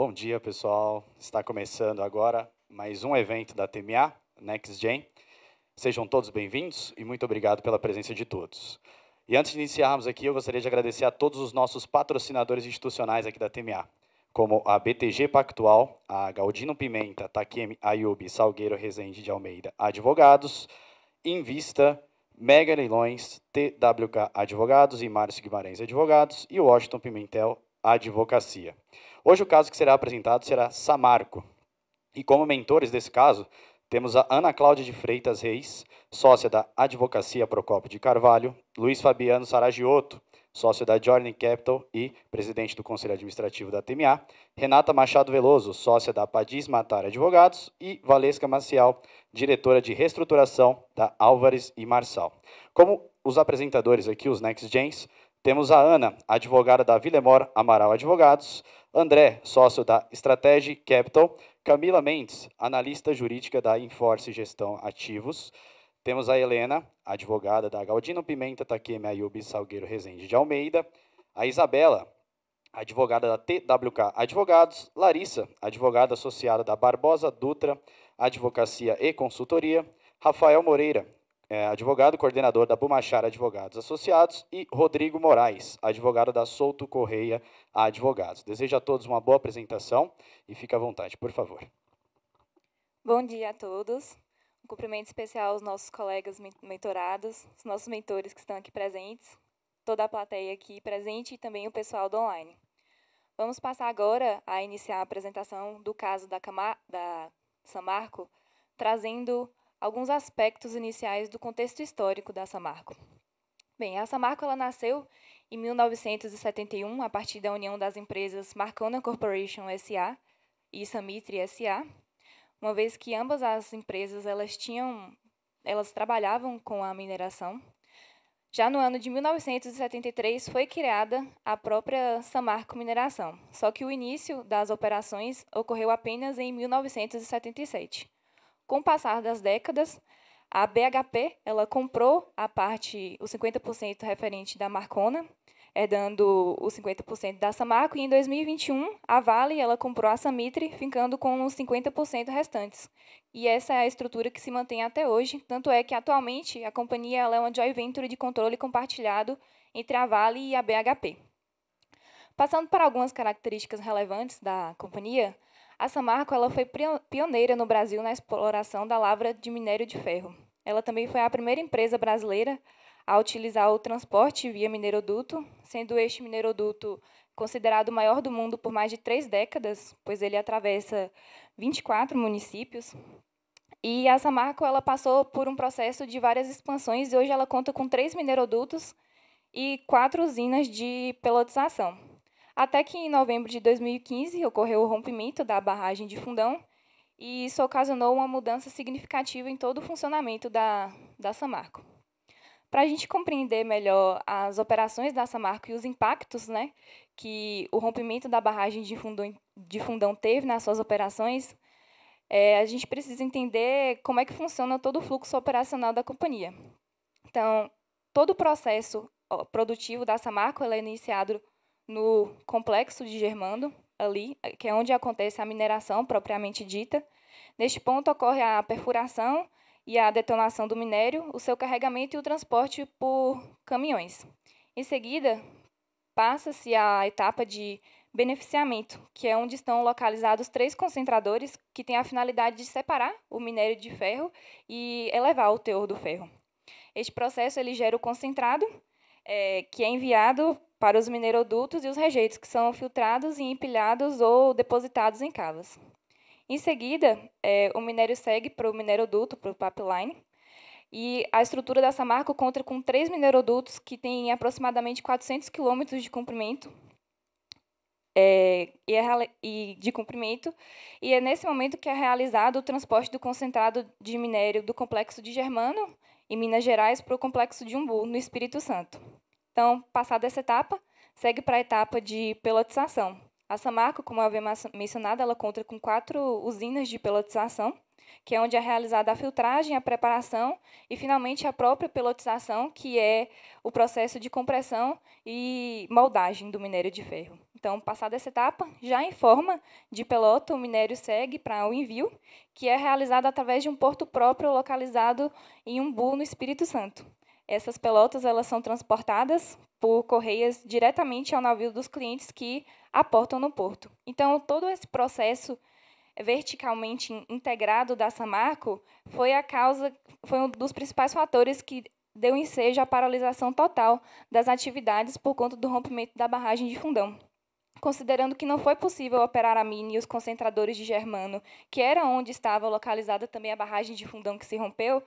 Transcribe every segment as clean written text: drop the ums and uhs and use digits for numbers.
Bom dia, pessoal. Está começando agora mais um evento da TMA, NextGen. Sejam todos bem-vindos e muito obrigado pela presença de todos. E antes de iniciarmos aqui, eu gostaria de agradecer a todos os nossos patrocinadores institucionais aqui da TMA, como a BTG Pactual, a Galdino Pimenta, Takemi Ayubi, Salgueiro Rezende de Almeida Advogados, Invista, Mega Leilões, TWK Advogados e Márcio Guimarães Advogados e Washington Pimentel Advocacia. Hoje o caso que será apresentado será Samarco. E como mentores desse caso, temos a Ana Cláudia de Freitas Reis, sócia da Advocacia Procópio de Carvalho, Luiz Fabiano Saragiotto, sócio da Journey Capital e presidente do Conselho Administrativo da TMA, Renata Machado Veloso, sócia da Padis Matar Advogados e Valesca Maciel, diretora de reestruturação da Álvares e Marçal. Como os apresentadores aqui, os NextGens, temos a Ana, advogada da Villemor Amaral Advogados, André, sócio da Strategy Capital, Camila Mendes, analista jurídica da Inforce Gestão Ativos, temos a Helena, advogada da Galdino Pimenta, Takemi Ayubi, Salgueiro Rezende de Almeida, a Isabela, advogada da TWK Advogados, Larissa, advogada associada da Barbosa Dutra Advocacia e Consultoria, Rafael Moreira, advogado coordenador da Bumachara Advogados Associados, e Rodrigo Moraes, advogado da Souto Correia Advogados. Desejo a todos uma boa apresentação e fique à vontade, por favor. Bom dia a todos. Um cumprimento especial aos nossos colegas mentorados, os nossos mentores que estão aqui presentes, toda a plateia aqui presente e também o pessoal do online. Vamos passar agora a iniciar a apresentação do caso da Samarco, trazendo alguns aspectos iniciais do contexto histórico da Samarco. Bem, a Samarco ela nasceu em 1971, a partir da união das empresas Marcona Corporation S.A. e Samitri S.A., uma vez que ambas as empresas elas trabalhavam com a mineração. Já no ano de 1973 foi criada a própria Samarco Mineração, só que o início das operações ocorreu apenas em 1977. Com o passar das décadas, a BHP ela comprou os 50% referente da Marcona, dando os 50% da Samarco, e em 2021 a Vale ela comprou a Samitri, ficando com os 50% restantes. E essa é a estrutura que se mantém até hoje, tanto é que atualmente a companhia ela é uma joint venture de controle compartilhado entre a Vale e a BHP. Passando para algumas características relevantes da companhia, a Samarco ela foi pioneira no Brasil na exploração da lavra de minério de ferro. Ela também foi a primeira empresa brasileira a utilizar o transporte via mineroduto, sendo este mineroduto considerado o maior do mundo por mais de 3 décadas, pois ele atravessa 24 municípios. E a Samarco ela passou por um processo de várias expansões e hoje ela conta com 3 minerodutos e 4 usinas de pelotização. Até que em novembro de 2015 ocorreu o rompimento da barragem de Fundão e isso ocasionou uma mudança significativa em todo o funcionamento da Samarco. Para a gente compreender melhor as operações da Samarco e os impactos que o rompimento da barragem de Fundão teve nas suas operações, a gente precisa entender como é que funciona todo o fluxo operacional da companhia. Então, todo o processo produtivo da Samarco é iniciado no complexo de Germando, ali, que é onde acontece a mineração propriamente dita. Neste ponto ocorre a perfuração e a detonação do minério, o seu carregamento e o transporte por caminhões. Em seguida, passa-se à etapa de beneficiamento, que é onde estão localizados 3 concentradores que têm a finalidade de separar o minério de ferro e elevar o teor do ferro. Este processo ele gera o concentrado, que é enviado para os minerodutos, e os rejeitos, que são filtrados e empilhados ou depositados em cavas. Em seguida, o minério segue para o mineroduto, para o pipeline, e a estrutura da Samarco conta com 3 minerodutos que têm aproximadamente 400 quilômetros de comprimento, e é nesse momento que é realizado o transporte do concentrado de minério do complexo de Germano, em Minas Gerais, para o complexo de Umbu, no Espírito Santo. Então, passada essa etapa, segue para a etapa de pelotização. A Samarco, como eu havia mencionado, ela conta com 4 usinas de pelotização, que é onde é realizada a filtragem, a preparação e, finalmente, a própria pelotização, que é o processo de compressão e moldagem do minério de ferro. Então, passada essa etapa, já em forma de pelota, o minério segue para o envio, que é realizado através de um porto próprio localizado em Umbu, no Espírito Santo. Essas pelotas elas são transportadas por correias diretamente ao navio dos clientes que aportam no porto. Então, todo esse processo verticalmente integrado da Samarco foi um dos principais fatores que deu ensejo à paralisação total das atividades por conta do rompimento da barragem de Fundão. Considerando que não foi possível operar a mina e os concentradores de Germano, que era onde estava localizada também a barragem de Fundão que se rompeu,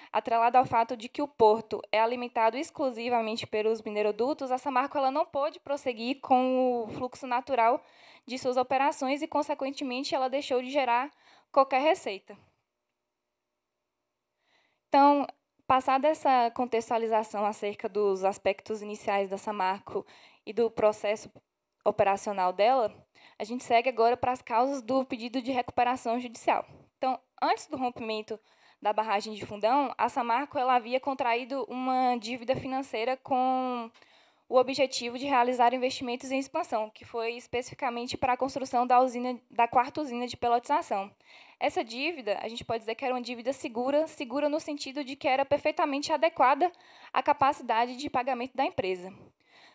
atrelado ao fato de que o porto é alimentado exclusivamente pelos minerodutos, a Samarco ela não pôde prosseguir com o fluxo natural de suas operações e, consequentemente, ela deixou de gerar qualquer receita. Então, passada essa contextualização acerca dos aspectos iniciais da Samarco e do processo operacional dela, a gente segue agora para as causas do pedido de recuperação judicial. Então, antes do rompimento da barragem de Fundão, a Samarco ela havia contraído uma dívida financeira com o objetivo de realizar investimentos em expansão, que foi especificamente para a construção da quarta usina de pelotização. Essa dívida, a gente pode dizer que era uma dívida segura no sentido de que era perfeitamente adequada à capacidade de pagamento da empresa.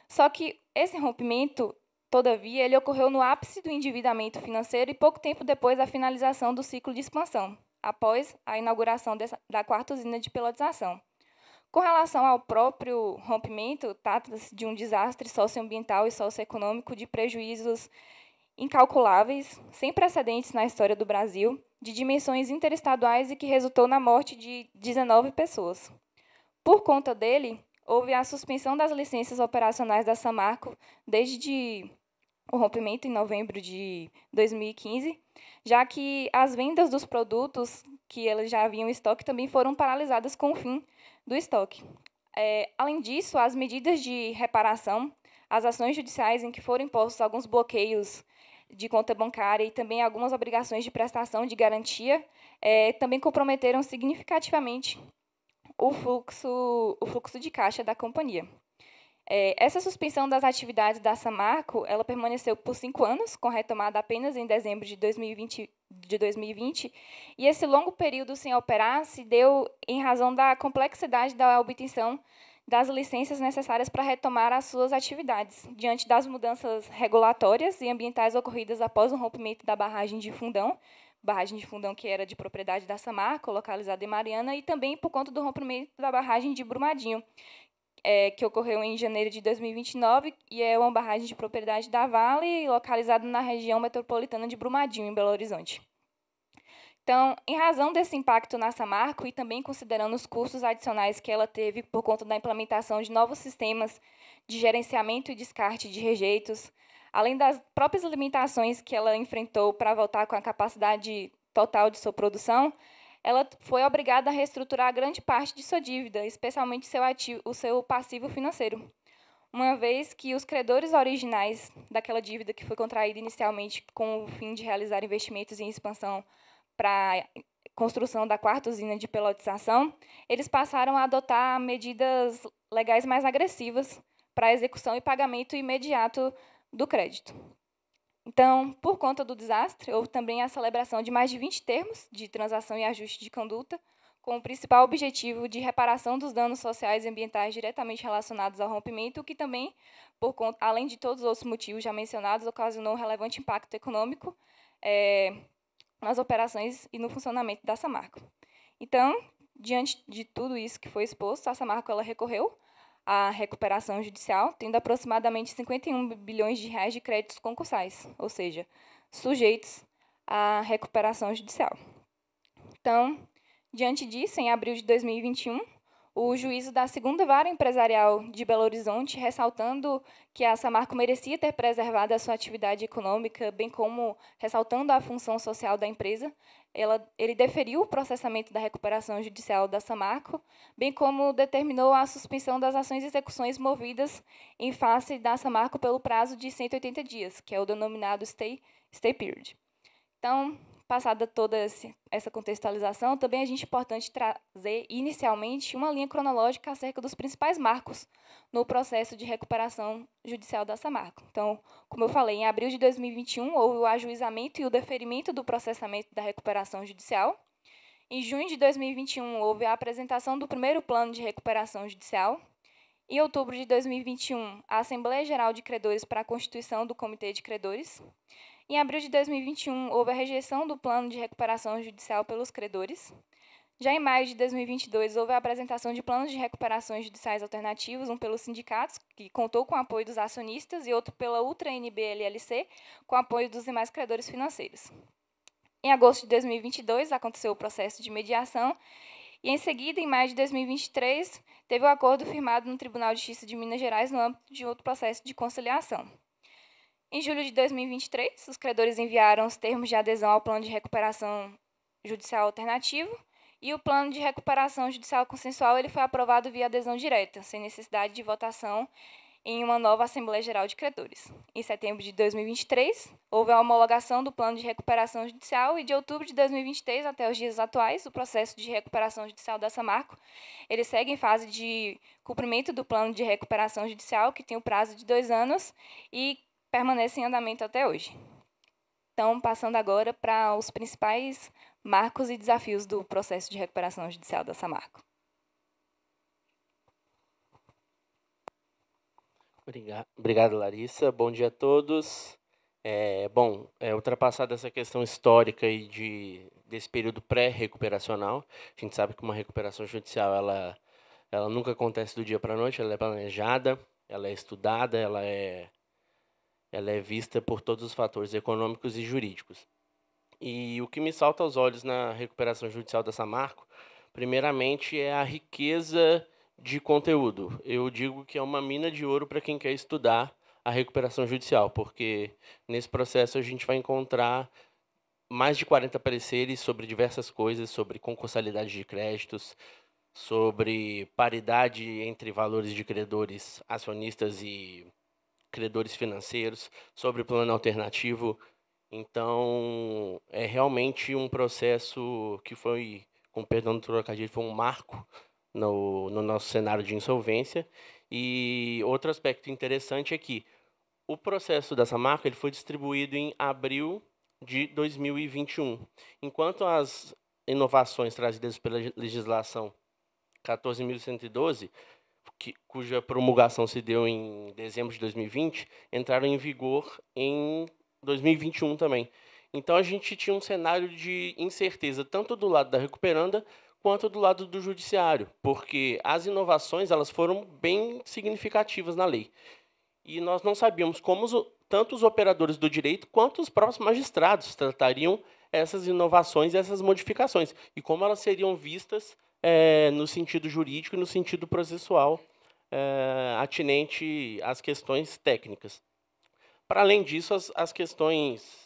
Só que esse rompimento, todavia, ele ocorreu no ápice do endividamento financeiro e pouco tempo depois da finalização do ciclo de expansão, após a inauguração da quarta usina de pelotização. Com relação ao próprio rompimento, trata-se de um desastre socioambiental e socioeconômico de prejuízos incalculáveis, sem precedentes na história do Brasil, de dimensões interestaduais e que resultou na morte de 19 pessoas. Por conta dele, houve a suspensão das licenças operacionais da Samarco desde o rompimento em novembro de 2015, já que as vendas dos produtos que eles já haviam em estoque também foram paralisadas com o fim do estoque. Além disso, as medidas de reparação, as ações judiciais em que foram impostos alguns bloqueios de conta bancária e também algumas obrigações de prestação de garantia, também comprometeram significativamente o fluxo de caixa da companhia. Essa suspensão das atividades da Samarco ela permaneceu por 5 anos, com retomada apenas em dezembro de 2020, e esse longo período sem operar se deu em razão da complexidade da obtenção das licenças necessárias para retomar as suas atividades, diante das mudanças regulatórias e ambientais ocorridas após o rompimento da barragem de Fundão que era de propriedade da Samarco, localizada em Mariana, e também por conta do rompimento da barragem de Brumadinho, que ocorreu em janeiro de 2029, e é uma barragem de propriedade da Vale, localizada na região metropolitana de Brumadinho, em Belo Horizonte. Então, em razão desse impacto na Samarco e também considerando os custos adicionais que ela teve por conta da implementação de novos sistemas de gerenciamento e descarte de rejeitos, além das próprias limitações que ela enfrentou para voltar com a capacidade total de sua produção, ela foi obrigada a reestruturar grande parte de sua dívida, especialmente o seu passivo financeiro, uma vez que os credores originais daquela dívida que foi contraída inicialmente com o fim de realizar investimentos em expansão para a construção da quarta usina de pelotização, eles passaram a adotar medidas legais mais agressivas para a execução e pagamento imediato do crédito. Então, por conta do desastre, houve também a celebração de mais de 20 termos de transação e ajuste de conduta, com o principal objetivo de reparação dos danos sociais e ambientais diretamente relacionados ao rompimento, o que também, além de todos os outros motivos já mencionados, ocasionou um relevante impacto econômico nas operações e no funcionamento da Samarco. Então, diante de tudo isso que foi exposto, a Samarco ela recorreu à recuperação judicial, tendo aproximadamente 51 bilhões de reais de créditos concursais, ou seja, sujeitos à recuperação judicial. Então, diante disso, em abril de 2021, o juízo da segunda vara empresarial de Belo Horizonte, ressaltando que a Samarco merecia ter preservado a sua atividade econômica, bem como ressaltando a função social da empresa, ele deferiu o processamento da recuperação judicial da Samarco, bem como determinou a suspensão das ações e execuções movidas em face da Samarco pelo prazo de 180 dias, que é o denominado stay period. Então, passada toda essa contextualização, também é importante trazer, inicialmente, uma linha cronológica acerca dos principais marcos no processo de recuperação judicial da Samarco. Então, como eu falei, em abril de 2021, houve o ajuizamento e o deferimento do processamento da recuperação judicial. Em junho de 2021, houve a apresentação do primeiro plano de recuperação judicial. Em outubro de 2021, a Assembleia Geral de Credores para a constituição do Comitê de Credores. Em abril de 2021, houve a rejeição do plano de recuperação judicial pelos credores. Já em maio de 2022, houve a apresentação de planos de recuperações judiciais alternativos, um pelos sindicatos, que contou com o apoio dos acionistas, e outro pela Ultra NB-LLC, com o apoio dos demais credores financeiros. Em agosto de 2022, aconteceu o processo de mediação, e, em seguida, em maio de 2023, teve o acordo firmado no Tribunal de Justiça de Minas Gerais no âmbito de outro processo de conciliação. Em julho de 2023, os credores enviaram os termos de adesão ao plano de recuperação judicial alternativo, e o plano de recuperação judicial consensual ele foi aprovado via adesão direta, sem necessidade de votação em uma nova Assembleia Geral de Credores. Em setembro de 2023, houve a homologação do plano de recuperação judicial, e de outubro de 2023 até os dias atuais, o processo de recuperação judicial da Samarco ele segue em fase de cumprimento do plano de recuperação judicial, que tem o prazo de 2 anos e permanece em andamento até hoje. Então, passando agora para os principais marcos e desafios do processo de recuperação judicial da Samarco. Obrigado, Larissa. Bom dia a todos. Ultrapassada essa questão histórica e desse período pré-recuperacional, a gente sabe que uma recuperação judicial ela nunca acontece do dia para a noite, ela é planejada, ela é estudada, ela é vista por todos os fatores econômicos e jurídicos. E o que me salta aos olhos na recuperação judicial da Samarco, primeiramente, é a riqueza de conteúdo. Eu digo que é uma mina de ouro para quem quer estudar a recuperação judicial, porque nesse processo a gente vai encontrar mais de 40 pareceres sobre diversas coisas, sobre concursalidade de créditos, sobre paridade entre valores de credores acionistas e credores financeiros, sobre plano alternativo. Então, é realmente um processo que foi, com perdão do trocadilho, foi um marco no nosso cenário de insolvência. E outro aspecto interessante é que o processo dessa marca ele foi distribuído em abril de 2021, enquanto as inovações trazidas pela legislação 14.112, cuja promulgação se deu em dezembro de 2020, entraram em vigor em 2021 também. Então, a gente tinha um cenário de incerteza, tanto do lado da recuperanda, quanto do lado do judiciário, porque as inovações elas foram bem significativas na lei. E nós não sabíamos como tanto os operadores do direito, quanto os próprios magistrados tratariam essas inovações e essas modificações, e como elas seriam vistas no sentido jurídico e no sentido processual atinente às questões técnicas. Para além disso, as questões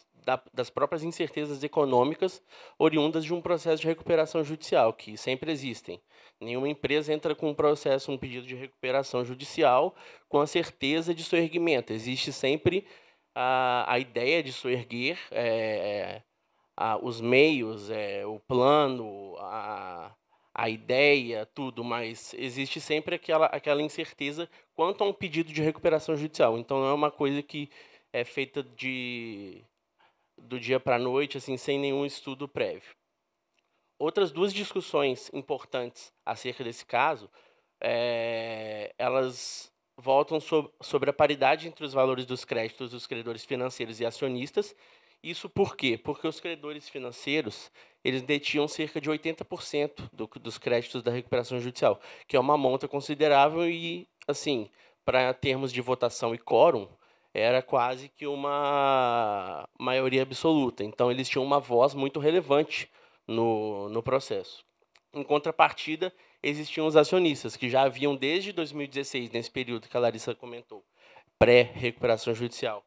das próprias incertezas econômicas oriundas de um processo de recuperação judicial, que sempre existem. Nenhuma empresa entra com um pedido de recuperação judicial com a certeza de soerguimento. Existe sempre a ideia de soerguer, os meios, o plano, a ideia, tudo, mas existe sempre aquela incerteza quanto a um pedido de recuperação judicial. Então, não é uma coisa que é feita do dia para a noite, assim, sem nenhum estudo prévio. Outras duas discussões importantes acerca desse caso, elas voltam sobre a paridade entre os valores dos créditos dos credores financeiros e acionistas. Isso por quê? Porque os credores financeiros eles detinham cerca de 80% dos créditos da recuperação judicial, que é uma monta considerável e, assim, para termos de votação e quórum, era quase que uma maioria absoluta. Então, eles tinham uma voz muito relevante no processo. Em contrapartida, existiam os acionistas, que já haviam desde 2016, nesse período que a Larissa comentou, pré-recuperação judicial,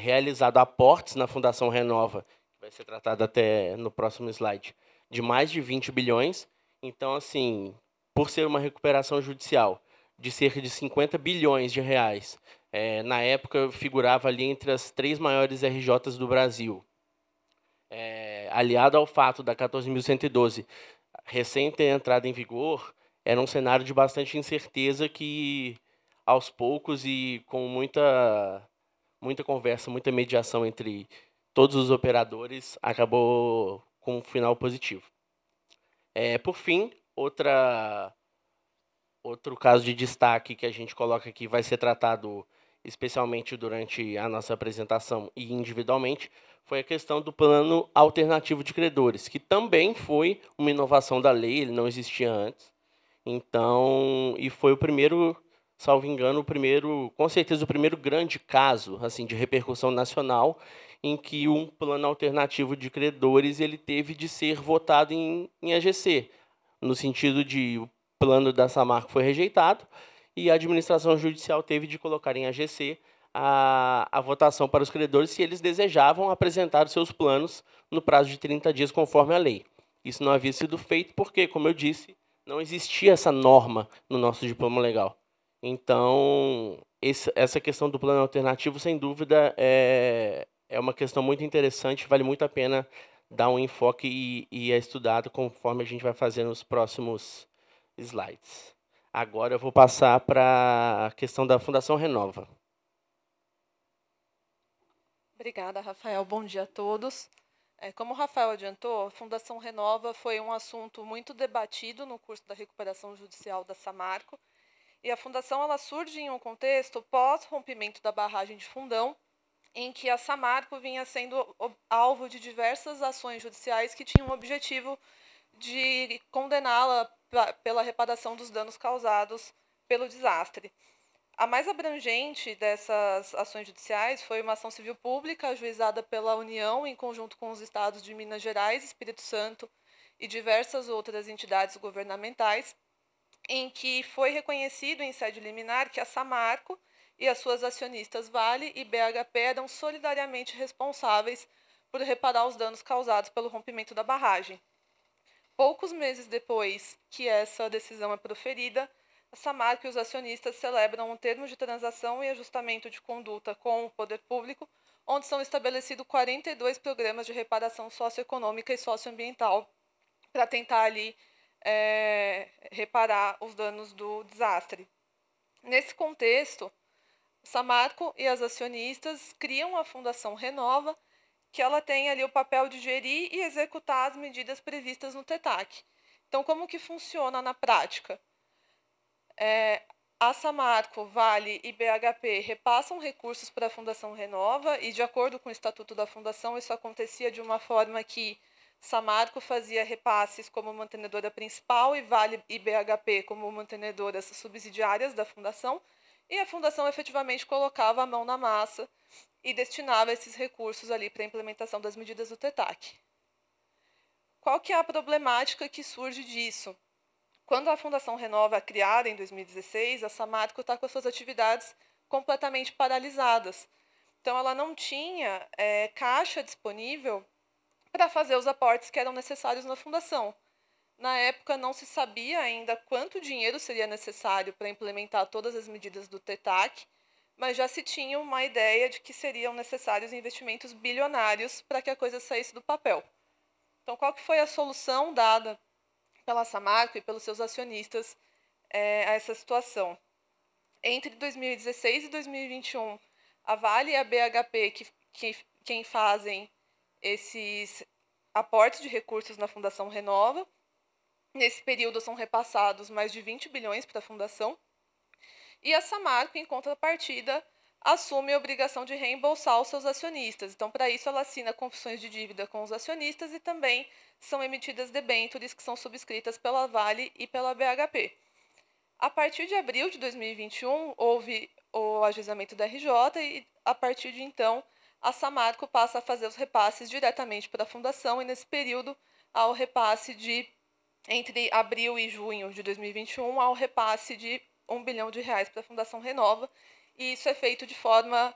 realizado aportes na Fundação Renova, que vai ser tratado até no próximo slide, de mais de 20 bilhões. Então, assim, por ser uma recuperação judicial de cerca de 50 bilhões de reais, na época figurava ali entre as 3 maiores RJs do Brasil. aliado ao fato da 14.112 recém ter entrado em vigor, era um cenário de bastante incerteza que, aos poucos e com muita conversa, muita mediação entre todos os operadores, acabou com um final positivo. Por fim, outro caso de destaque que a gente coloca aqui vai ser tratado especialmente durante a nossa apresentação e individualmente, foi a questão do plano alternativo de credores, que também foi uma inovação da lei, ele não existia antes. Então, e foi o primeiro, salvo engano, com certeza o primeiro grande caso assim de repercussão nacional em que um plano alternativo de credores ele teve de ser votado em AGC, no sentido de o plano da Samarco foi rejeitado e a administração judicial teve de colocar em AGC a votação para os credores se eles desejavam apresentar os seus planos no prazo de 30 dias, conforme a lei. Isso não havia sido feito porque, como eu disse, não existia essa norma no nosso diploma legal. Então, essa questão do plano alternativo, sem dúvida, é uma questão muito interessante, vale muito a pena dar um enfoque e é estudado conforme a gente vai fazer nos próximos slides. Agora eu vou passar para a questão da Fundação Renova. Obrigada, Rafael. Bom dia a todos. Como o Rafael adiantou, a Fundação Renova foi um assunto muito debatido no curso da recuperação judicial da Samarco, e a Fundação ela surge em um contexto pós-rompimento da barragem de Fundão, em que a Samarco vinha sendo alvo de diversas ações judiciais que tinham o objetivo de condená-la pela reparação dos danos causados pelo desastre. A mais abrangente dessas ações judiciais foi uma ação civil pública ajuizada pela União em conjunto com os estados de Minas Gerais, Espírito Santo e diversas outras entidades governamentais, em que foi reconhecido em sede liminar que a Samarco e as suas acionistas Vale e BHP eram solidariamente responsáveis por reparar os danos causados pelo rompimento da barragem. Poucos meses depois que essa decisão é proferida, a Samarco e os acionistas celebram um termo de transação e ajustamento de conduta com o poder público, onde são estabelecidos 42 programas de reparação socioeconômica e socioambiental para tentar ali reparar os danos do desastre. Nesse contexto, a Samarco e as acionistas criam a Fundação Renova, que ela tem ali o papel de gerir e executar as medidas previstas no TETAC. Então, como que funciona na prática? A Samarco, Vale e BHP repassam recursos para a Fundação Renova e, de acordo com o Estatuto da Fundação, isso acontecia de uma forma que Samarco fazia repasses como mantenedora principal e Vale e BHP como mantenedoras subsidiárias da Fundação, e a Fundação efetivamente colocava a mão na massa e destinava esses recursos ali para a implementação das medidas do TETAC. Qual que é a problemática que surge disso? Quando a Fundação Renova é criada em 2016, a Samarco está com as suas atividades completamente paralisadas. Então, ela não tinha caixa disponível para fazer os aportes que eram necessários na Fundação. Na época, não se sabia ainda quanto dinheiro seria necessário para implementar todas as medidas do TETAC, mas já se tinha uma ideia de que seriam necessários investimentos bilionários para que a coisa saísse do papel. Então, qual que foi a solução dada pela Samarco e pelos seus acionistas a essa situação? Entre 2016 e 2021, a Vale e a BHP, quem fazem esses aportes de recursos na Fundação Renova. Nesse período, são repassados mais de 20 bilhões para a Fundação. E a Samarco, em contrapartida, assume a obrigação de reembolsar os seus acionistas. Então, para isso, ela assina confissões de dívida com os acionistas e também são emitidas debêntures que são subscritas pela Vale e pela BHP. A partir de abril de 2021, houve o ajuizamento da RJ e, a partir de então, a Samarco passa a fazer os repasses diretamente para a Fundação e, nesse período, há o repasse entre abril e junho de 2021, há o repasse de R$1 bilhão para a Fundação Renova, e isso é feito de forma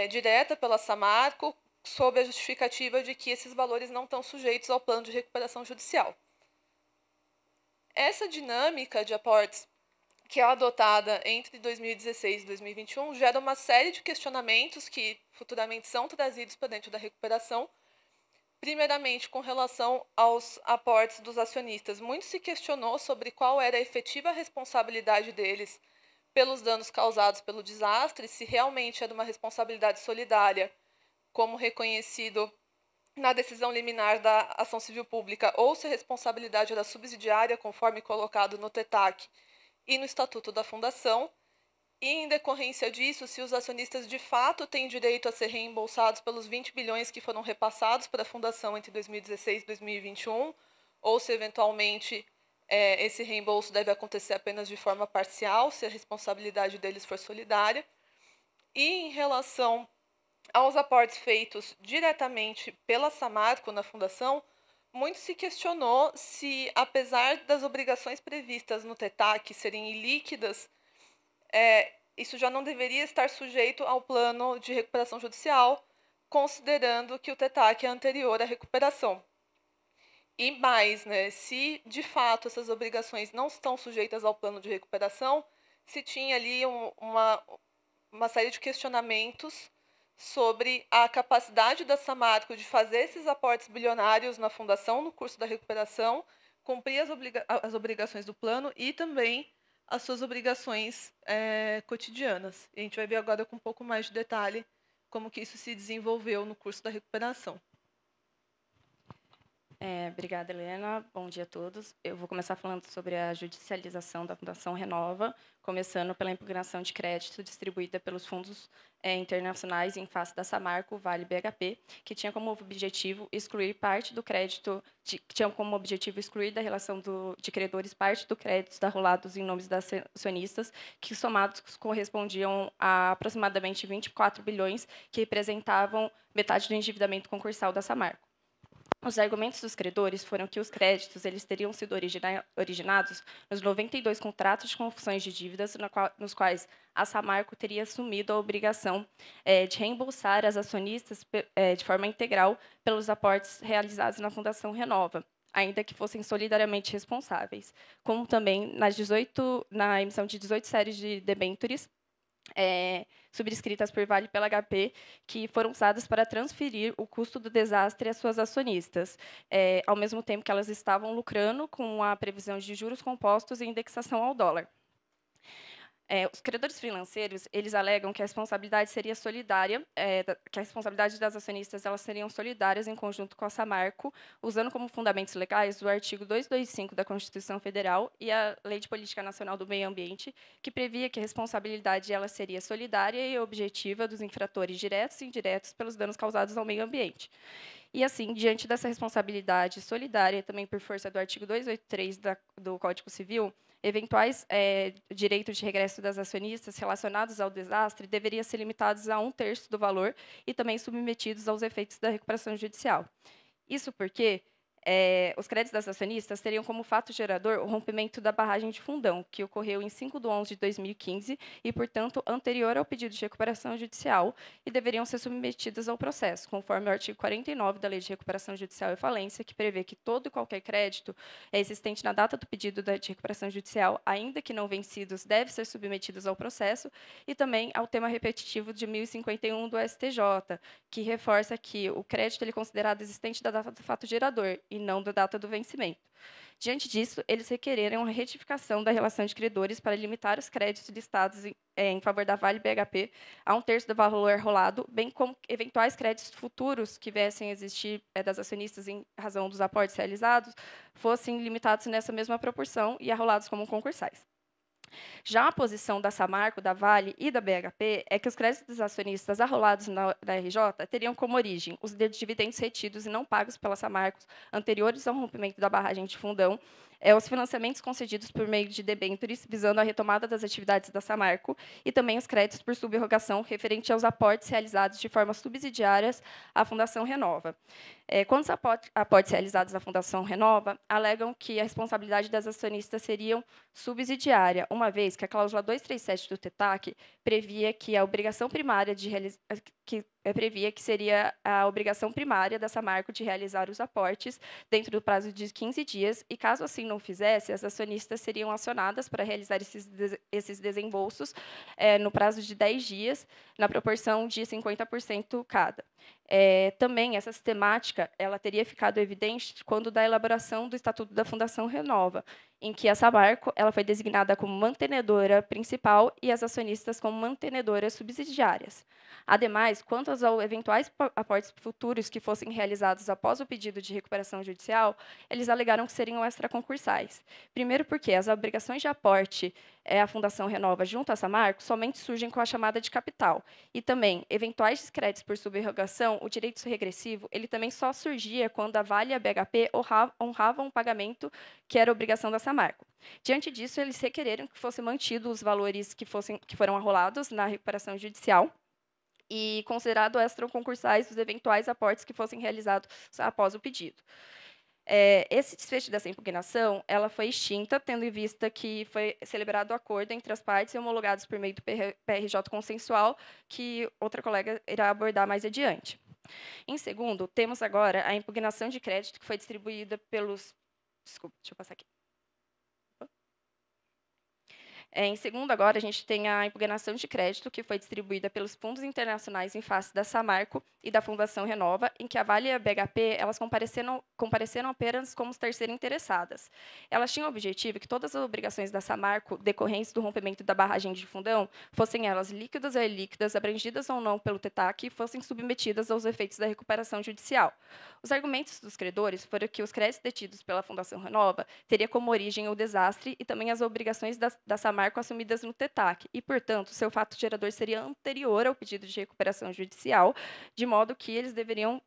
direta pela Samarco, sob a justificativa de que esses valores não estão sujeitos ao plano de recuperação judicial. Essa dinâmica de aportes que é adotada entre 2016 e 2021 gera uma série de questionamentos que futuramente são trazidos para dentro da recuperação, Primeiramente, com relação aos aportes dos acionistas, muito se questionou sobre qual era a efetiva responsabilidade deles pelos danos causados pelo desastre, se realmente era uma responsabilidade solidária, como reconhecido na decisão liminar da ação civil pública, ou se a responsabilidade era subsidiária, conforme colocado no TETAC e no Estatuto da Fundação. E, em decorrência disso, se os acionistas de fato têm direito a ser reembolsados pelos 20 bilhões que foram repassados para a Fundação entre 2016 e 2021, ou se, eventualmente, esse reembolso deve acontecer apenas de forma parcial, se a responsabilidade deles for solidária. E, em relação aos aportes feitos diretamente pela Samarco na Fundação, muito se questionou se, apesar das obrigações previstas no TETAC serem ilíquidas, isso já não deveria estar sujeito ao plano de recuperação judicial, considerando que o TETAC é anterior à recuperação. E mais, se de fato essas obrigações não estão sujeitas ao plano de recuperação, se tinha ali uma série de questionamentos sobre a capacidade da Samarco de fazer esses aportes bilionários na Fundação no curso da recuperação, cumprir as obrigações do plano e também as suas obrigações cotidianas. E a gente vai ver agora com um pouco mais de detalhe como que isso se desenvolveu no curso da recuperação. Obrigada, Helena. Bom dia a todos. Eu vou começar falando sobre a judicialização da Fundação Renova, começando pela impugnação de crédito distribuída pelos fundos internacionais em face da Samarco, Vale e BHP, que tinha como objetivo excluir parte do crédito, da relação de credores parte do crédito arrolados em nomes das acionistas, que somados correspondiam a aproximadamente 24 bilhões, que representavam metade do endividamento concursal da Samarco. Os argumentos dos credores foram que os créditos eles teriam sido originados nos 92 contratos de confissões de dívidas, nos quais a Samarco teria assumido a obrigação de reembolsar as acionistas de forma integral pelos aportes realizados na Fundação Renova, ainda que fossem solidariamente responsáveis, como também na emissão de 18 séries de debêntures subscritas por Vale e pela HP, que foram usadas para transferir o custo do desastre às suas acionistas, ao mesmo tempo que elas estavam lucrando com a previsão de juros compostos e indexação ao dólar. Os credores financeiros eles alegam que a responsabilidade seria solidária, que a responsabilidade das acionistas elas seriam solidárias em conjunto com a Samarco, usando como fundamentos legais o artigo 225 da Constituição Federal e a Lei de Política Nacional do Meio Ambiente, que previa que a responsabilidade ela seria solidária e objetiva dos infratores diretos e indiretos pelos danos causados ao meio ambiente. E, assim, diante dessa responsabilidade solidária, também por força do artigo 283 do Código Civil, eventuais direitos de regresso das acionistas relacionados ao desastre deveriam ser limitados a 1/3 do valor e também submetidos aos efeitos da recuperação judicial. Isso porque os créditos das acionistas teriam como fato gerador o rompimento da barragem de Fundão, que ocorreu em 5 de 11 de 2015 e, portanto, anterior ao pedido de recuperação judicial, e deveriam ser submetidas ao processo, conforme o artigo 49 da Lei de Recuperação Judicial e Falência, que prevê que todo e qualquer crédito existente na data do pedido de recuperação judicial, ainda que não vencidos, deve ser submetidos ao processo, e também ao tema repetitivo de 1051 do STJ, que reforça que o crédito ele é considerado existente da data do fato gerador, e não da data do vencimento. Diante disso, eles requereram a retificação da relação de credores para limitar os créditos listados em favor da Vale BHP a 1/3 do valor rolado, bem como eventuais créditos futuros que viessem a existir das acionistas em razão dos aportes realizados, fossem limitados nessa mesma proporção e arrolados como concursais. Já a posição da Samarco, da Vale e da BHP é que os créditos dos acionistas arrolados na RJ teriam como origem os dividendos retidos e não pagos pela Samarco anteriores ao rompimento da barragem de Fundão, os financiamentos concedidos por meio de debêntures, visando a retomada das atividades da Samarco, e também os créditos por subrogação referente aos aportes realizados de forma subsidiárias à Fundação Renova. Quando os aportes realizados à Fundação Renova, alegam que a responsabilidade das acionistas seria subsidiária, uma vez que a cláusula 237 do TETAC previa que a obrigação primária previa que seria a obrigação primária da Samarco de realizar os aportes dentro do prazo de 15 dias, e caso assim não fizesse, as acionistas seriam acionadas para realizar esses desembolsos no prazo de 10 dias, na proporção de 50% cada. Também essa sistemática ela teria ficado evidente quando da elaboração do Estatuto da Fundação Renova, em que a Samarco ela foi designada como mantenedora principal e as acionistas como mantenedoras subsidiárias. Ademais, quanto aos eventuais aportes futuros que fossem realizados após o pedido de recuperação judicial, eles alegaram que seriam extraconcursais. Primeiro porque as obrigações de aporte à Fundação Renova junto à Samarco somente surgem com a chamada de capital. E também, eventuais descréditos por subrogação, o direito regressivo, ele também só surgia quando a Vale e a BHP honravam o pagamento que era obrigação da Samarco. Diante disso, eles requereram que fossem mantidos os valores que foram arrolados na recuperação judicial e considerado extraconcursais os eventuais aportes que fossem realizados após o pedido. Esse desfecho dessa impugnação ela foi extinta, tendo em vista que foi celebrado o acordo entre as partes e homologados por meio do PRJ consensual, que outra colega irá abordar mais adiante. Em segundo, temos agora a impugnação de crédito que foi distribuída pelos... Desculpa, deixa eu passar aqui. Em segundo, agora, a gente tem a impugnação de crédito, que foi distribuída pelos fundos internacionais em face da Samarco e da Fundação Renova, em que a Vale e a BHP elas compareceram apenas como terceiras interessadas. Elas tinham o objetivo que todas as obrigações da Samarco, decorrentes do rompimento da barragem de Fundão, fossem elas líquidas ou ilíquidas, abrangidas ou não pelo TETAC, fossem submetidas aos efeitos da recuperação judicial. Os argumentos dos credores foram que os créditos detidos pela Fundação Renova teria como origem o desastre e também as obrigações da Samarco assumidas no TETAC, e, portanto, seu fato gerador seria anterior ao pedido de recuperação judicial, de modo que eles deveriam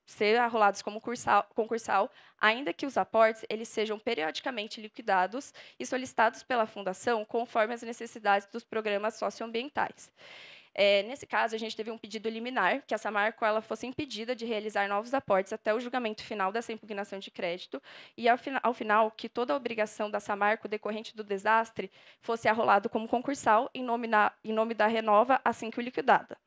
ser arrolados como concursal, ainda que os aportes eles sejam periodicamente liquidados e solicitados pela Fundação conforme as necessidades dos programas socioambientais. Nesse caso, a gente teve um pedido liminar, que a Samarco ela fosse impedida de realizar novos aportes até o julgamento final dessa impugnação de crédito, e, ao final, que toda a obrigação da Samarco decorrente do desastre fosse arrolado como concursal em nome da Renova, assim que o liquidada.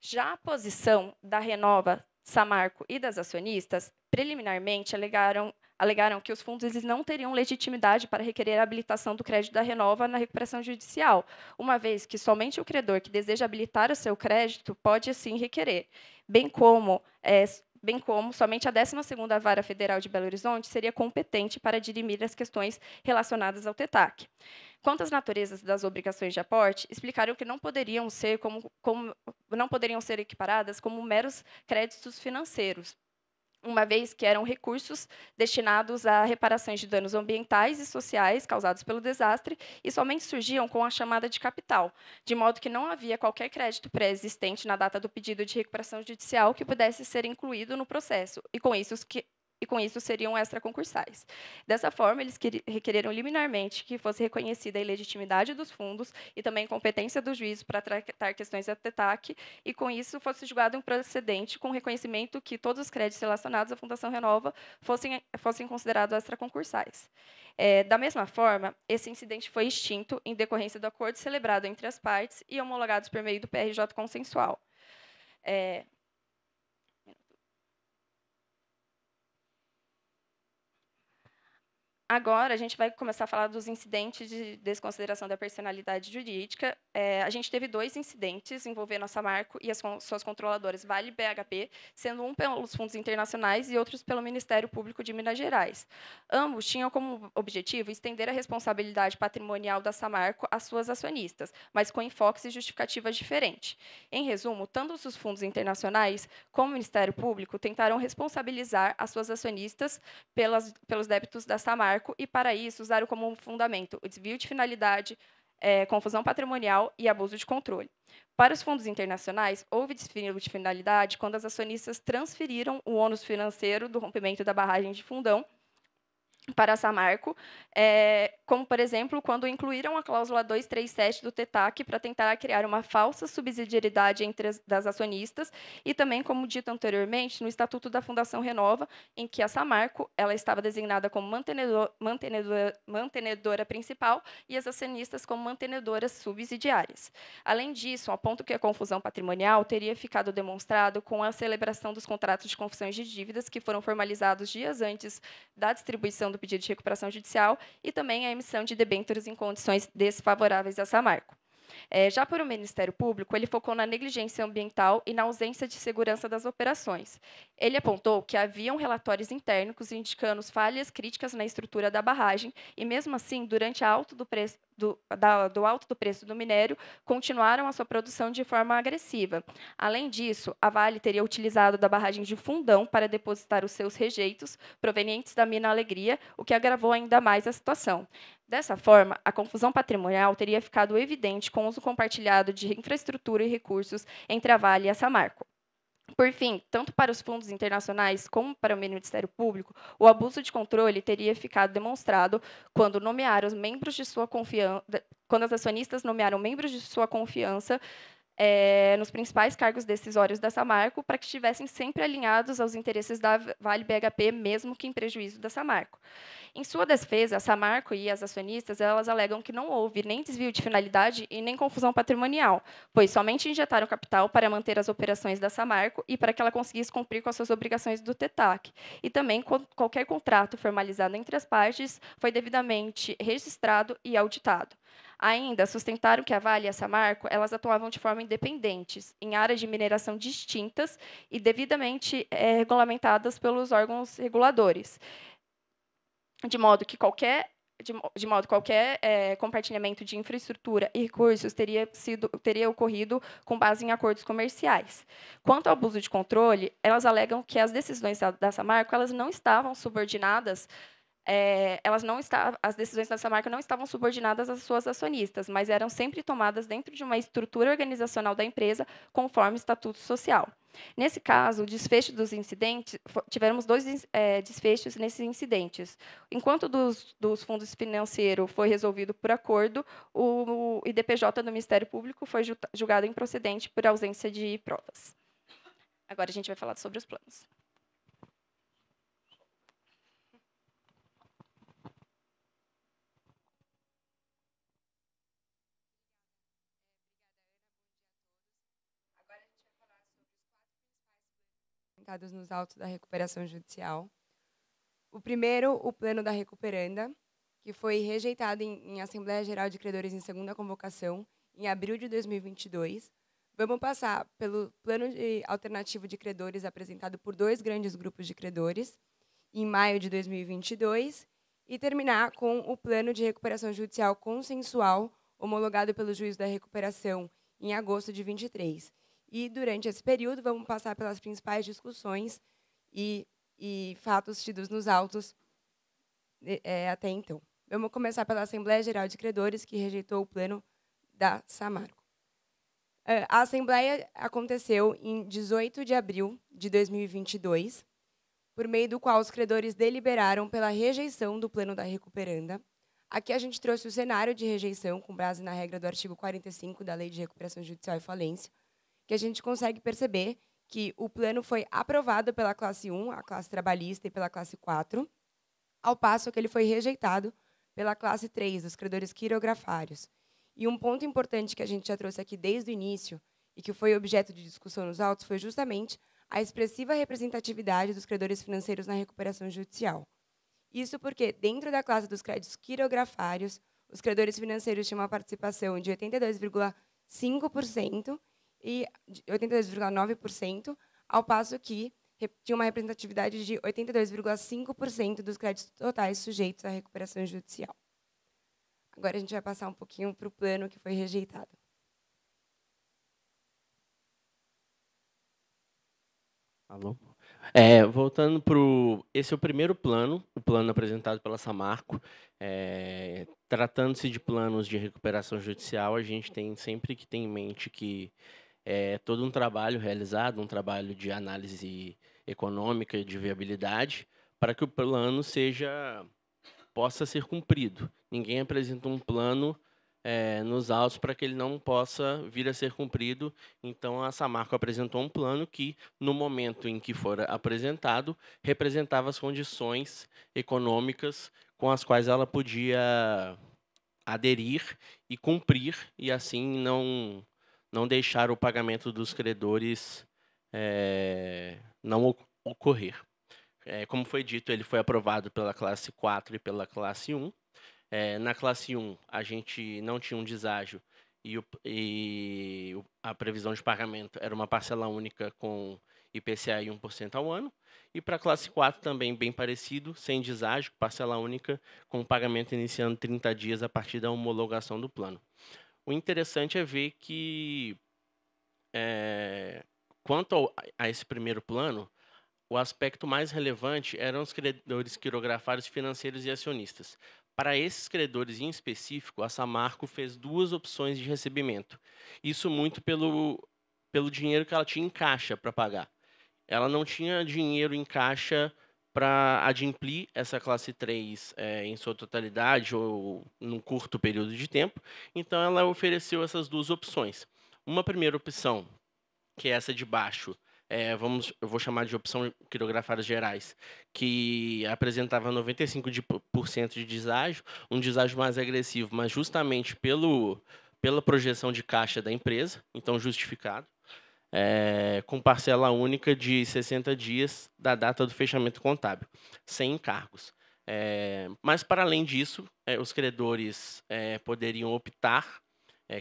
Já a posição da Renova, Samarco e das acionistas, preliminarmente, alegaram que os fundos eles não teriam legitimidade para requerer a habilitação do crédito da Renova na recuperação judicial, uma vez que somente o credor que deseja habilitar o seu crédito pode, assim, requerer, bem como somente a 12ª Vara Federal de Belo Horizonte seria competente para dirimir as questões relacionadas ao TETAC. Quanto às naturezas das obrigações de aporte, explicaram que não poderiam ser equiparadas como meros créditos financeiros, uma vez que eram recursos destinados a reparações de danos ambientais e sociais causados pelo desastre e somente surgiam com a chamada de capital, de modo que não havia qualquer crédito pré-existente na data do pedido de recuperação judicial que pudesse ser incluído no processo, e com isso seriam extraconcursais. Dessa forma, eles requereram liminarmente que fosse reconhecida a ilegitimidade dos fundos e também competência do juízo para tratar questões da TETAC, e com isso fosse julgado um precedente com reconhecimento que todos os créditos relacionados à Fundação Renova fossem considerados extraconcursais. Da mesma forma, esse incidente foi extinto em decorrência do acordo celebrado entre as partes e homologados por meio do PRJ consensual. Agora, a gente vai começar a falar dos incidentes de desconsideração da personalidade jurídica. A gente teve 2 incidentes envolvendo a Samarco e as suas controladoras Vale e BHP, sendo um pelos fundos internacionais e outros pelo Ministério Público de Minas Gerais. Ambos tinham como objetivo estender a responsabilidade patrimonial da Samarco às suas acionistas, mas com enfoques e justificativas diferentes. Em resumo, tanto os fundos internacionais como o Ministério Público tentaram responsabilizar as suas acionistas pelos débitos da Samarco, e, para isso, usaram como fundamento o desvio de finalidade, confusão patrimonial e abuso de controle. Para os fundos internacionais, houve desvio de finalidade quando as acionistas transferiram o ônus financeiro do rompimento da barragem de Fundão para a Samarco, como, por exemplo, quando incluíram a cláusula 237 do TETAC para tentar criar uma falsa subsidiariedade entre das acionistas, e também, como dito anteriormente, no Estatuto da Fundação Renova, em que a Samarco ela estava designada como mantenedora principal e as acionistas como mantenedoras subsidiárias. Além disso, ao ponto que a confusão patrimonial teria ficado demonstrado com a celebração dos contratos de confissões de dívidas que foram formalizados dias antes da distribuição do pedido de recuperação judicial e também a emissão de debêntures em condições desfavoráveis à Samarco. Já por o Ministério Público, ele focou na negligência ambiental e na ausência de segurança das operações. Ele apontou que haviam relatórios internos indicando falhas críticas na estrutura da barragem e, mesmo assim, durante a alto do preço alto do preço do minério, continuaram a sua produção de forma agressiva. Além disso, a Vale teria utilizado da barragem de Fundão para depositar os seus rejeitos provenientes da mina Alegria, o que agravou ainda mais a situação. Dessa forma, a confusão patrimonial teria ficado evidente com o uso compartilhado de infraestrutura e recursos entre a Vale e a Samarco. Por fim, tanto para os fundos internacionais como para o Ministério Público, o abuso de controle teria ficado demonstrado quando nomearam os membros de sua confiança, quando as acionistas nomearam membros de sua confiança nos principais cargos decisórios da Samarco, para que estivessem sempre alinhados aos interesses da Vale BHP, mesmo que em prejuízo da Samarco. Em sua defesa, a Samarco e as acionistas elas alegam que não houve nem desvio de finalidade e nem confusão patrimonial, pois somente injetaram capital para manter as operações da Samarco e para que ela conseguisse cumprir com as suas obrigações do TETAC. E também qualquer contrato formalizado entre as partes foi devidamente registrado e auditado. Ainda sustentaram que a Vale e a Samarco elas atuavam de forma independentes, em áreas de mineração distintas e devidamente regulamentadas pelos órgãos reguladores, de modo que qualquer compartilhamento de infraestrutura e recursos teria ocorrido com base em acordos comerciais. Quanto ao abuso de controle, elas alegam que as decisões da Samarco elas não estavam subordinadas as decisões da Samarco não estavam subordinadas às suas acionistas, mas eram sempre tomadas dentro de uma estrutura organizacional da empresa, conforme o estatuto social. Nesse caso, o desfecho dos incidentes, tivemos dois desfechos nesses incidentes. Enquanto dos fundos financeiros foi resolvido por acordo, o IDPJ do Ministério Público foi julgado improcedente por ausência de provas. Agora a gente vai falar sobre os planos. Nos autos da recuperação judicial. O primeiro, o plano da recuperanda, que foi rejeitado em Assembleia Geral de Credores em segunda convocação, em abril de 2022. Vamos passar pelo plano alternativo de credores apresentado por 2 grandes grupos de credores, em maio de 2022, e terminar com o plano de recuperação judicial consensual, homologado pelo juiz da recuperação em agosto de 2023. E, durante esse período, vamos passar pelas principais discussões e fatos tidos nos autos até então. Vamos começar pela Assembleia Geral de Credores, que rejeitou o plano da Samarco. A Assembleia aconteceu em 18 de abril de 2022, por meio do qual os credores deliberaram pela rejeição do plano da recuperanda. Aqui a gente trouxe o cenário de rejeição, com base na regra do artigo 45 da Lei de Recuperação Judicial e Falência, que a gente consegue perceber que o plano foi aprovado pela classe 1, a classe trabalhista, e pela classe 4, ao passo que ele foi rejeitado pela classe 3, dos credores quirografários. E um ponto importante que a gente já trouxe aqui desde o início, e que foi objeto de discussão nos autos, foi justamente a expressiva representatividade dos credores financeiros na recuperação judicial. Isso porque, dentro da classe dos créditos quirografários, os credores financeiros tinham uma participação de 82,5%, e 82,9%, ao passo que tinha uma representatividade de 82,5% dos créditos totais sujeitos à recuperação judicial. Agora a gente vai passar um pouquinho para o plano que foi rejeitado. Alô? Voltando para esse é o primeiro plano, o plano apresentado pela Samarco. Tratando-se de planos de recuperação judicial, a gente tem sempre que ter em mente que todo um trabalho realizado, um trabalho de análise econômica e de viabilidade, para que o plano seja possa ser cumprido. Ninguém apresenta um plano nos autos para que ele não possa vir a ser cumprido. Então, a Samarco apresentou um plano que, no momento em que for apresentado, representava as condições econômicas com as quais ela podia aderir e cumprir, e assim não deixar o pagamento dos credores não ocorrer. Como foi dito, ele foi aprovado pela classe 4 e pela classe 1. Na classe 1, a gente não tinha um deságio e a previsão de pagamento era uma parcela única com IPCA e 1% ao ano. E para a classe 4 também bem parecido, sem deságio, parcela única, com pagamento iniciando 30 dias a partir da homologação do plano. O interessante é ver que, quanto a esse primeiro plano, o aspecto mais relevante eram os credores quirografários, financeiros e acionistas. Para esses credores em específico, a Samarco fez 2 opções de recebimento. Isso muito pelo dinheiro que ela tinha em caixa para pagar. Ela não tinha dinheiro em caixa para adimplir essa classe 3 em sua totalidade ou num curto período de tempo. Então, ela ofereceu essas 2 opções. Uma primeira opção, que é essa de baixo, eu vou chamar de opção quirografárias gerais, que apresentava 95% de deságio, um deságio mais agressivo, mas justamente pela projeção de caixa da empresa, então justificado, com parcela única de 60 dias da data do fechamento contábil, sem encargos. Mas, para além disso, os credores poderiam optar,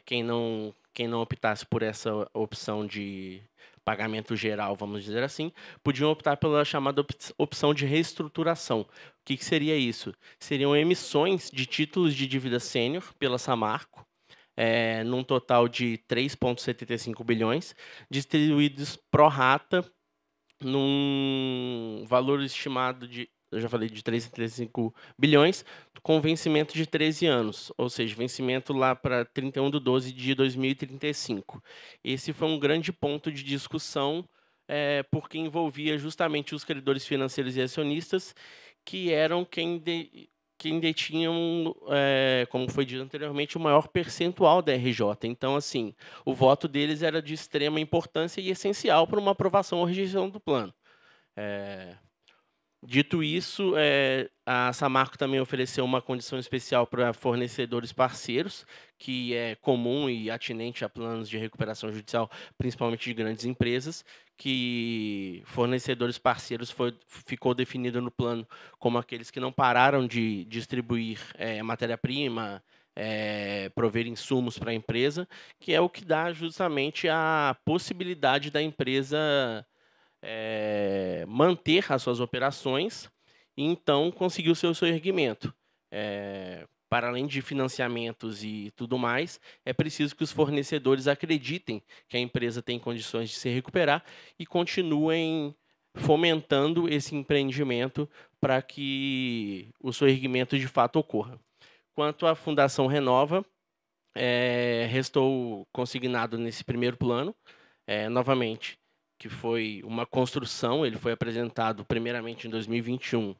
quem não optasse por essa opção de pagamento geral, vamos dizer assim, podiam optar pela chamada opção de reestruturação. O que seria isso? Seriam emissões de títulos de dívida sênior pela Samarco, num total de 3,75 bilhões, distribuídos pro rata, num valor estimado de, eu já falei, de 3,35 bilhões, com vencimento de 13 anos, ou seja, vencimento lá para 31/12 de 2035. Esse foi um grande ponto de discussão, porque envolvia justamente os credores financeiros e acionistas, que eram quem detinham, como foi dito anteriormente, o maior percentual da RJ. Então, assim, o voto deles era de extrema importância e essencial para uma aprovação ou rejeição do plano. Dito isso, a Samarco também ofereceu uma condição especial para fornecedores parceiros, que é comum e atinente a planos de recuperação judicial, principalmente de grandes empresas, que fornecedores parceiros ficou definido no plano como aqueles que não pararam de distribuir matéria-prima, prover insumos para a empresa, que é o que dá justamente a possibilidade da empresa manter as suas operações e, então, conseguir o seu erguimento. Para além de financiamentos e tudo mais, é preciso que os fornecedores acreditem que a empresa tem condições de se recuperar e continuem fomentando esse empreendimento para que o seu erguimento de fato ocorra. Quanto à Fundação Renova, restou consignado nesse primeiro plano, novamente, que foi uma construção. Ele foi apresentado primeiramente em 2021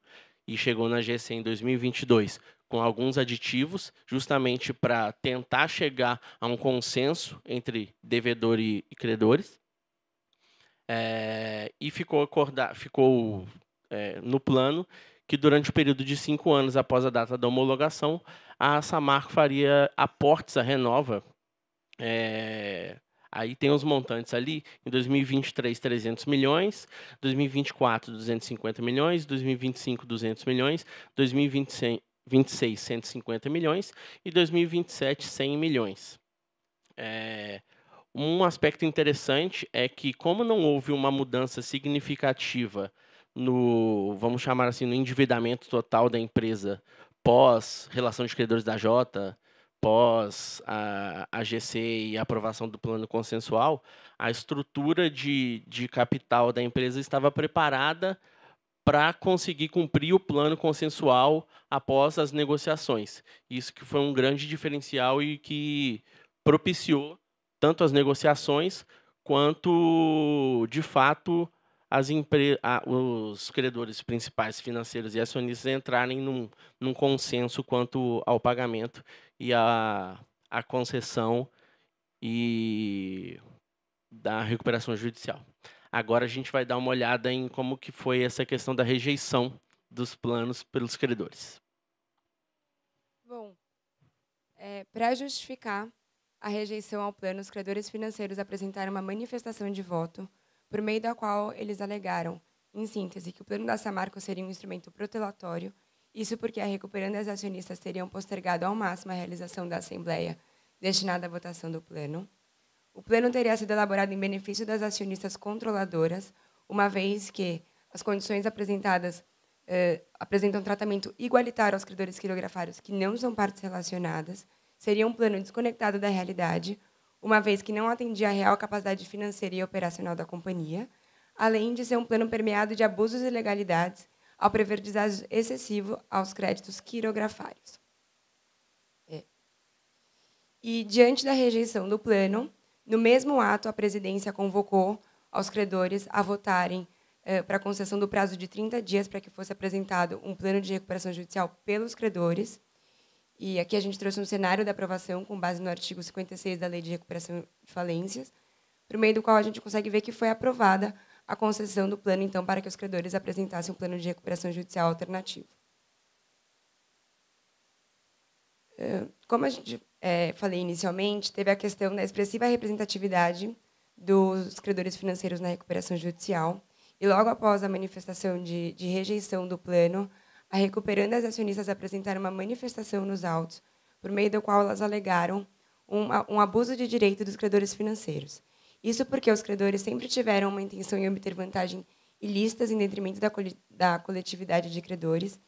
e chegou na GC em 2022, com alguns aditivos, justamente para tentar chegar a um consenso entre devedor e credores. E ficou no plano que, durante o período de 5 anos após a data da homologação, a Samarco faria aportes à Renova. Aí tem os montantes ali: em 2023, 300 milhões, 2024, 250 milhões, 2025, 200 milhões, 2026, 150 milhões e 2027, 100 milhões. Um aspecto interessante é que, como não houve uma mudança significativa no, vamos chamar assim, no endividamento total da empresa pós relação de credores da Jota, pós a GC e a aprovação do plano consensual, a estrutura de capital da empresa estava preparada para conseguir cumprir o plano consensual após as negociações. Isso que foi um grande diferencial e que propiciou tanto as negociações quanto, de fato, os credores principais financeiros e acionistas entrarem num consenso quanto ao pagamento e à concessão e da recuperação judicial. Agora a gente vai dar uma olhada em como que foi essa questão da rejeição dos planos pelos credores. Bom, para justificar a rejeição ao plano, os credores financeiros apresentaram uma manifestação de voto, por meio da qual eles alegaram, em síntese, que o plano da Samarco seria um instrumento protelatório, isso porque a Recuperando e as acionistas teriam postergado ao máximo a realização da Assembleia destinada à votação do plano. O plano teria sido elaborado em benefício das acionistas controladoras, uma vez que as condições apresentadas apresentam tratamento igualitário aos credores quirografários que não são partes relacionadas, seria um plano desconectado da realidade, uma vez que não atendia à real capacidade financeira e operacional da companhia, além de ser um plano permeado de abusos e ilegalidades, ao prever deságio excessivo aos créditos quirografários. E, diante da rejeição do plano, no mesmo ato, a presidência convocou aos credores a votarem para a concessão do prazo de 30 dias para que fosse apresentado um plano de recuperação judicial pelos credores. E aqui a gente trouxe um cenário da aprovação com base no artigo 56 da Lei de Recuperação de Falências, por meio do qual a gente consegue ver que foi aprovada a concessão do plano, então, para que os credores apresentassem um plano de recuperação judicial alternativo. Como a gente falei inicialmente, teve a questão da expressiva representatividade dos credores financeiros na recuperação judicial, e logo após a manifestação de rejeição do plano, a Recuperando as acionistas apresentaram uma manifestação nos autos, por meio do qual elas alegaram um abuso de direito dos credores financeiros. Isso porque os credores sempre tiveram uma intenção em obter vantagem ilícitas em detrimento da coletividade de credores,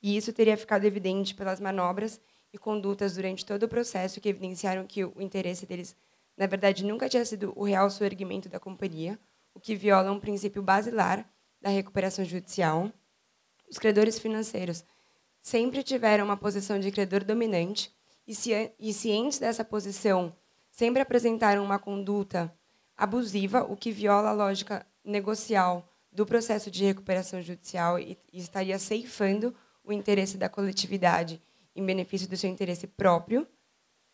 e isso teria ficado evidente pelas manobras e condutas durante todo o processo que evidenciaram que o interesse deles, na verdade, nunca tinha sido o real soerguimento da companhia, o que viola um princípio basilar da recuperação judicial. Os credores financeiros sempre tiveram uma posição de credor dominante e, cientes dessa posição, sempre apresentaram uma conduta abusiva, o que viola a lógica negocial do processo de recuperação judicial e estaria ceifando o interesse da coletividade em benefício do seu interesse próprio.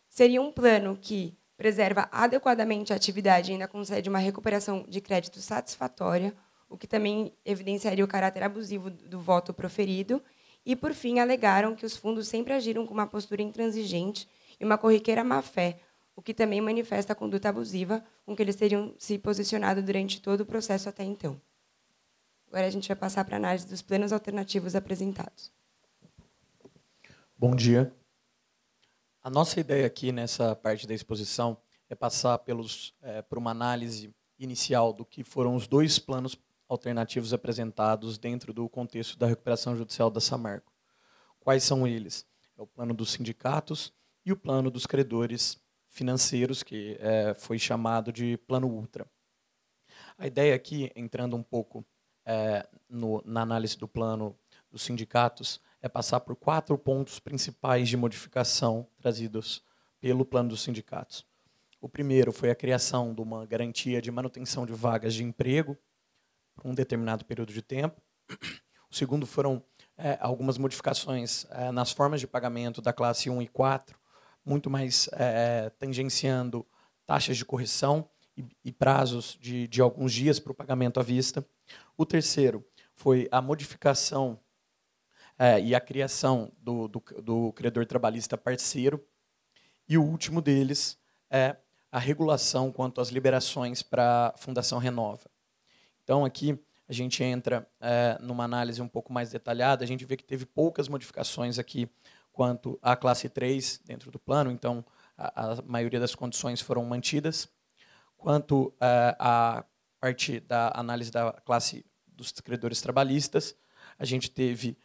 Seria um plano que preserva adequadamente a atividade e ainda concede uma recuperação de crédito satisfatória, o que também evidenciaria o caráter abusivo do voto proferido. E, por fim, alegaram que os fundos sempre agiram com uma postura intransigente e uma corriqueira má-fé, o que também manifesta a conduta abusiva com que eles teriam se posicionado durante todo o processo até então. Agora a gente vai passar para a análise dos planos alternativos apresentados. Bom dia. A nossa ideia aqui nessa parte da exposição é passar por uma análise inicial do que foram os dois planos alternativos apresentados dentro do contexto da recuperação judicial da Samarco. Quais são eles? É o plano dos sindicatos e o plano dos credores financeiros, que foi chamado de plano ultra. A ideia aqui, entrando um pouco na análise do plano dos sindicatos, é passar por 4 pontos principais de modificação trazidos pelo plano dos sindicatos. O primeiro foi a criação de uma garantia de manutenção de vagas de emprego por um determinado período de tempo. O segundo foram algumas modificações nas formas de pagamento da classe 1 e 4, muito mais tangenciando taxas de correção e prazos de alguns dias para o pagamento à vista. O terceiro foi a modificação e a criação do credor trabalhista parceiro. E o último deles é a regulação quanto às liberações para a Fundação Renova. Então, aqui, a gente entra numa análise um pouco mais detalhada, a gente vê que teve poucas modificações aqui quanto à classe 3 dentro do plano, então a maioria das condições foram mantidas. Quanto à parte da análise da classe dos credores trabalhistas, a gente teve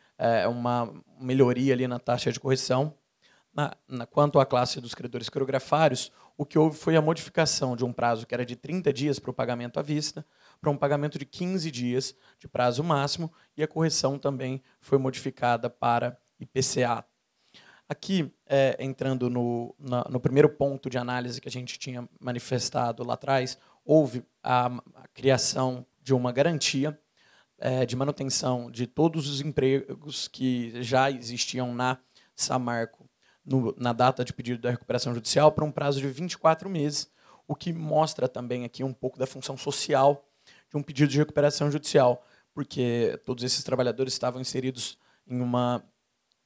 uma melhoria ali na taxa de correção. Quanto à classe dos credores quirografários, o que houve foi a modificação de um prazo que era de 30 dias para o pagamento à vista, para um pagamento de 15 dias de prazo máximo, e a correção também foi modificada para IPCA. Aqui, entrando no primeiro ponto de análise que a gente tinha manifestado lá atrás, houve a criação de uma garantia de manutenção de todos os empregos que já existiam na Samarco na data de pedido da recuperação judicial para um prazo de 24 meses, o que mostra também aqui um pouco da função social de um pedido de recuperação judicial, porque todos esses trabalhadores estavam inseridos em uma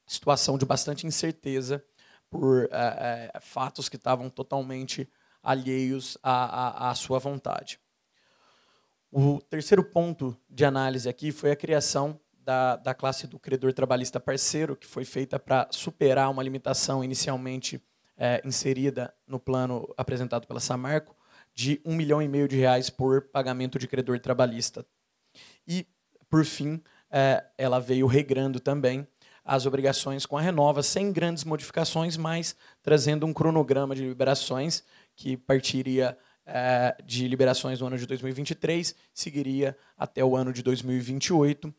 situação de bastante incerteza por fatos que estavam totalmente alheios à sua vontade. O terceiro ponto de análise aqui foi a criação da classe do credor trabalhista parceiro, que foi feita para superar uma limitação inicialmente inserida no plano apresentado pela Samarco, de R$ 1,5 milhão por pagamento de credor trabalhista. E, por fim, ela veio regrando também as obrigações com a Renova, sem grandes modificações, mas trazendo um cronograma de liberações que partiria de liberações no ano de 2023, seguiria até o ano de 2028,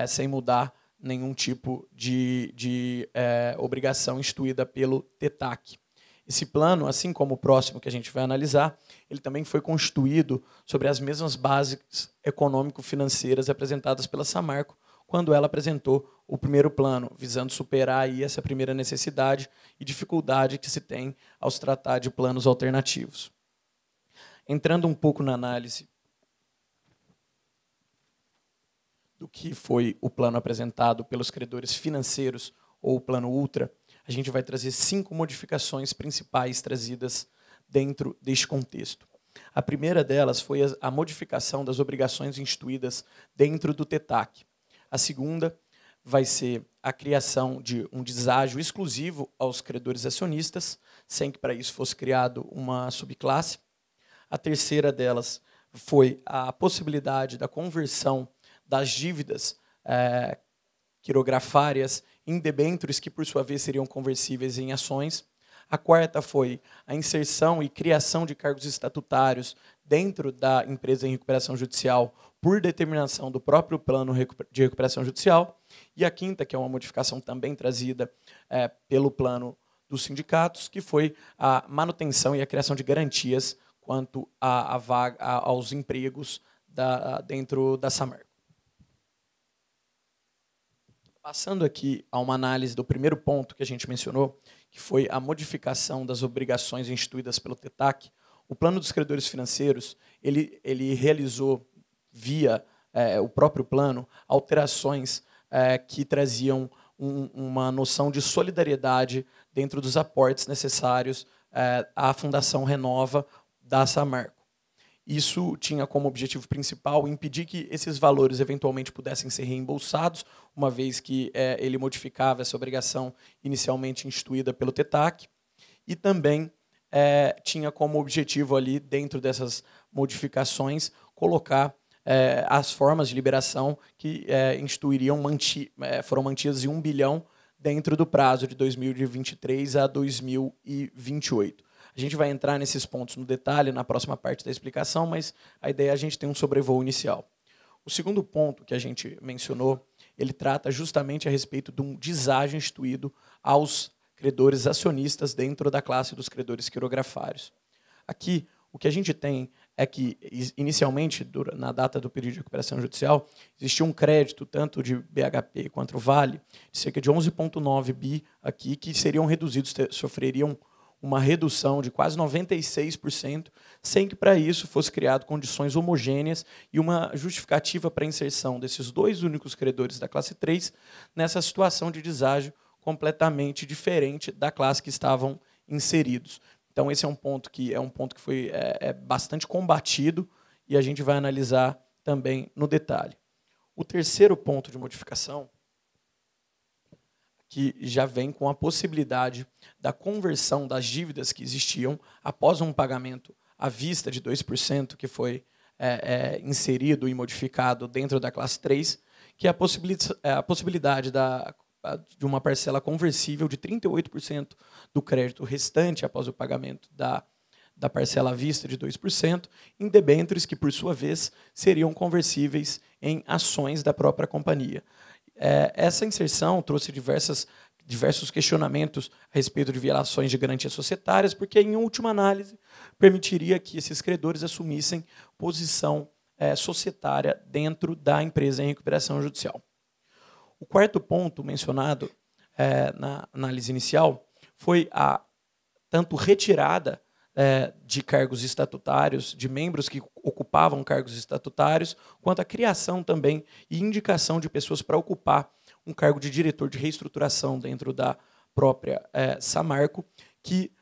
sem mudar nenhum tipo de obrigação instituída pelo TETAC. Esse plano, assim como o próximo que a gente vai analisar, ele também foi constituído sobre as mesmas bases econômico-financeiras apresentadas pela Samarco, quando ela apresentou o primeiro plano, visando superar aí essa primeira necessidade e dificuldade que se tem ao se tratar de planos alternativos. Entrando um pouco na análise do que foi o plano apresentado pelos credores financeiros, ou o plano Ultra, a gente vai trazer 5 modificações principais trazidas dentro deste contexto. A primeira delas foi a modificação das obrigações instituídas dentro do TETAC. A segunda vai ser a criação de um deságio exclusivo aos credores acionistas, sem que para isso fosse criado uma subclasse. A terceira delas foi a possibilidade da conversão das dívidas quirografárias em debêntures, que, por sua vez, seriam conversíveis em ações. A quarta foi a inserção e criação de cargos estatutários dentro da empresa em recuperação judicial por determinação do próprio plano de recuperação judicial. E a quinta, que é uma modificação também trazida pelo plano dos sindicatos, que foi a manutenção e a criação de garantias quanto aos empregos dentro da Samarco. Passando aqui a uma análise do primeiro ponto que a gente mencionou, que foi a modificação das obrigações instituídas pelo TETAC, o plano dos credores financeiros ele realizou, via o próprio plano, alterações que traziam uma noção de solidariedade dentro dos aportes necessários à Fundação Renova da Samarco. Isso tinha como objetivo principal impedir que esses valores eventualmente pudessem ser reembolsados, uma vez que ele modificava essa obrigação inicialmente instituída pelo TETAC, e também tinha como objetivo ali, dentro dessas modificações, colocar as formas de liberação que foram mantidas em 1 bilhão dentro do prazo de 2023 a 2028. A gente vai entrar nesses pontos no detalhe na próxima parte da explicação, mas a ideia é a gente ter um sobrevoo inicial. O segundo ponto que a gente mencionou, ele trata justamente a respeito de um deságio instituído aos credores acionistas dentro da classe dos credores quirografários. Aqui, o que a gente tem é que, inicialmente, na data do pedido de recuperação judicial, existia um crédito, tanto de BHP quanto Vale, de cerca de 11,9 bi aqui, que seriam reduzidos, sofreriam uma redução de quase 96%, sem que para isso fosse criado condições homogêneas e uma justificativa para a inserção desses 2 únicos credores da classe 3 nessa situação de deságio completamente diferente da classe que estavam inseridos. Então, esse é um ponto que foi bastante combatido e a gente vai analisar também no detalhe. O terceiro ponto de modificação, que já vem com a possibilidade da conversão das dívidas que existiam após um pagamento à vista de 2%, que foi inserido e modificado dentro da classe 3, que é a possibilidade de uma parcela conversível de 38% do crédito restante após o pagamento da parcela à vista de 2%, em debêntures que, por sua vez, seriam conversíveis em ações da própria companhia. Essa inserção trouxe diversos questionamentos a respeito de violações de garantias societárias, porque, em última análise, permitiria que esses credores assumissem posição societária dentro da empresa em recuperação judicial. O quarto ponto mencionado na análise inicial foi a tanto retirada de cargos estatutários, de membros que ocupavam cargos estatutários, quanto a criação também e indicação de pessoas para ocupar um cargo de diretor de reestruturação dentro da própria Samarco, que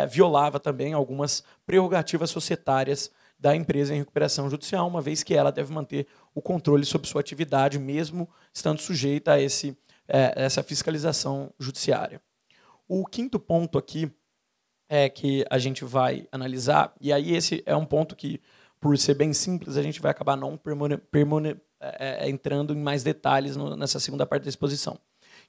violava também algumas prerrogativas societárias da empresa em recuperação judicial, uma vez que ela deve manter o controle sobre sua atividade, mesmo estando sujeita a essa fiscalização judiciária. O quinto ponto aqui que a gente vai analisar, e aí esse é um ponto que, por ser bem simples, a gente vai acabar não entrando em mais detalhes nessa segunda parte da exposição,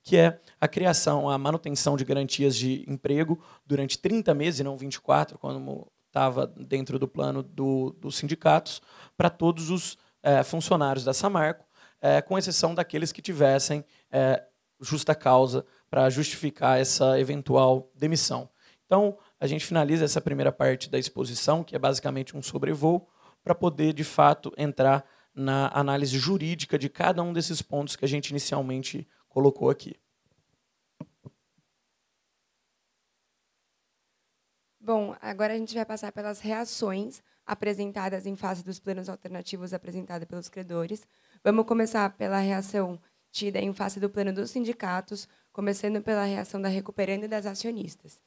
que é a criação, a manutenção de garantias de emprego durante 30 meses, e não 24, como estava dentro do plano dos sindicatos, para todos os funcionários da Samarco, com exceção daqueles que tivessem justa causa para justificar essa eventual demissão. Então, a gente finaliza essa primeira parte da exposição, que é basicamente um sobrevoo, para poder, de fato, entrar na análise jurídica de cada um desses pontos que a gente inicialmente colocou aqui. Bom, agora a gente vai passar pelas reações apresentadas em face dos planos alternativos apresentados pelos credores. Vamos começar pela reação tida em face do plano dos sindicatos, começando pela reação da recuperanda e das acionistas.